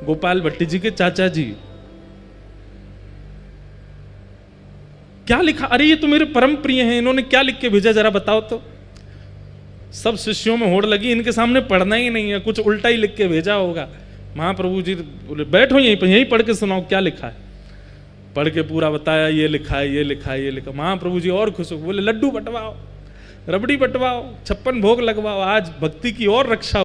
A: गोपाल भट्टी जी के चाचा जी। क्या लिखा? अरे ये तो मेरे परम प्रिय हैं, इन्होंने क्या लिख के भेजा जरा बताओ तो। सब शिष्यों में होड़ लगी, इनके सामने पढ़ना ही नहीं है, कुछ उल्टा ही लिख के भेजा होगा। महाप्रभु जी बोले बैठो यहीं पर, यहीं पढ़ के सुनाओ क्या लिखा है। पढ़ के पूरा बताया, ये लिखा है, ये लिखा है, ये लिखा। महाप्रभु जी और खुश हो, बोले लड्डू बंटवाओ, रबड़ी बंटवाओ, 56 भोग लगवाओ, आज भक्ति की और रक्षा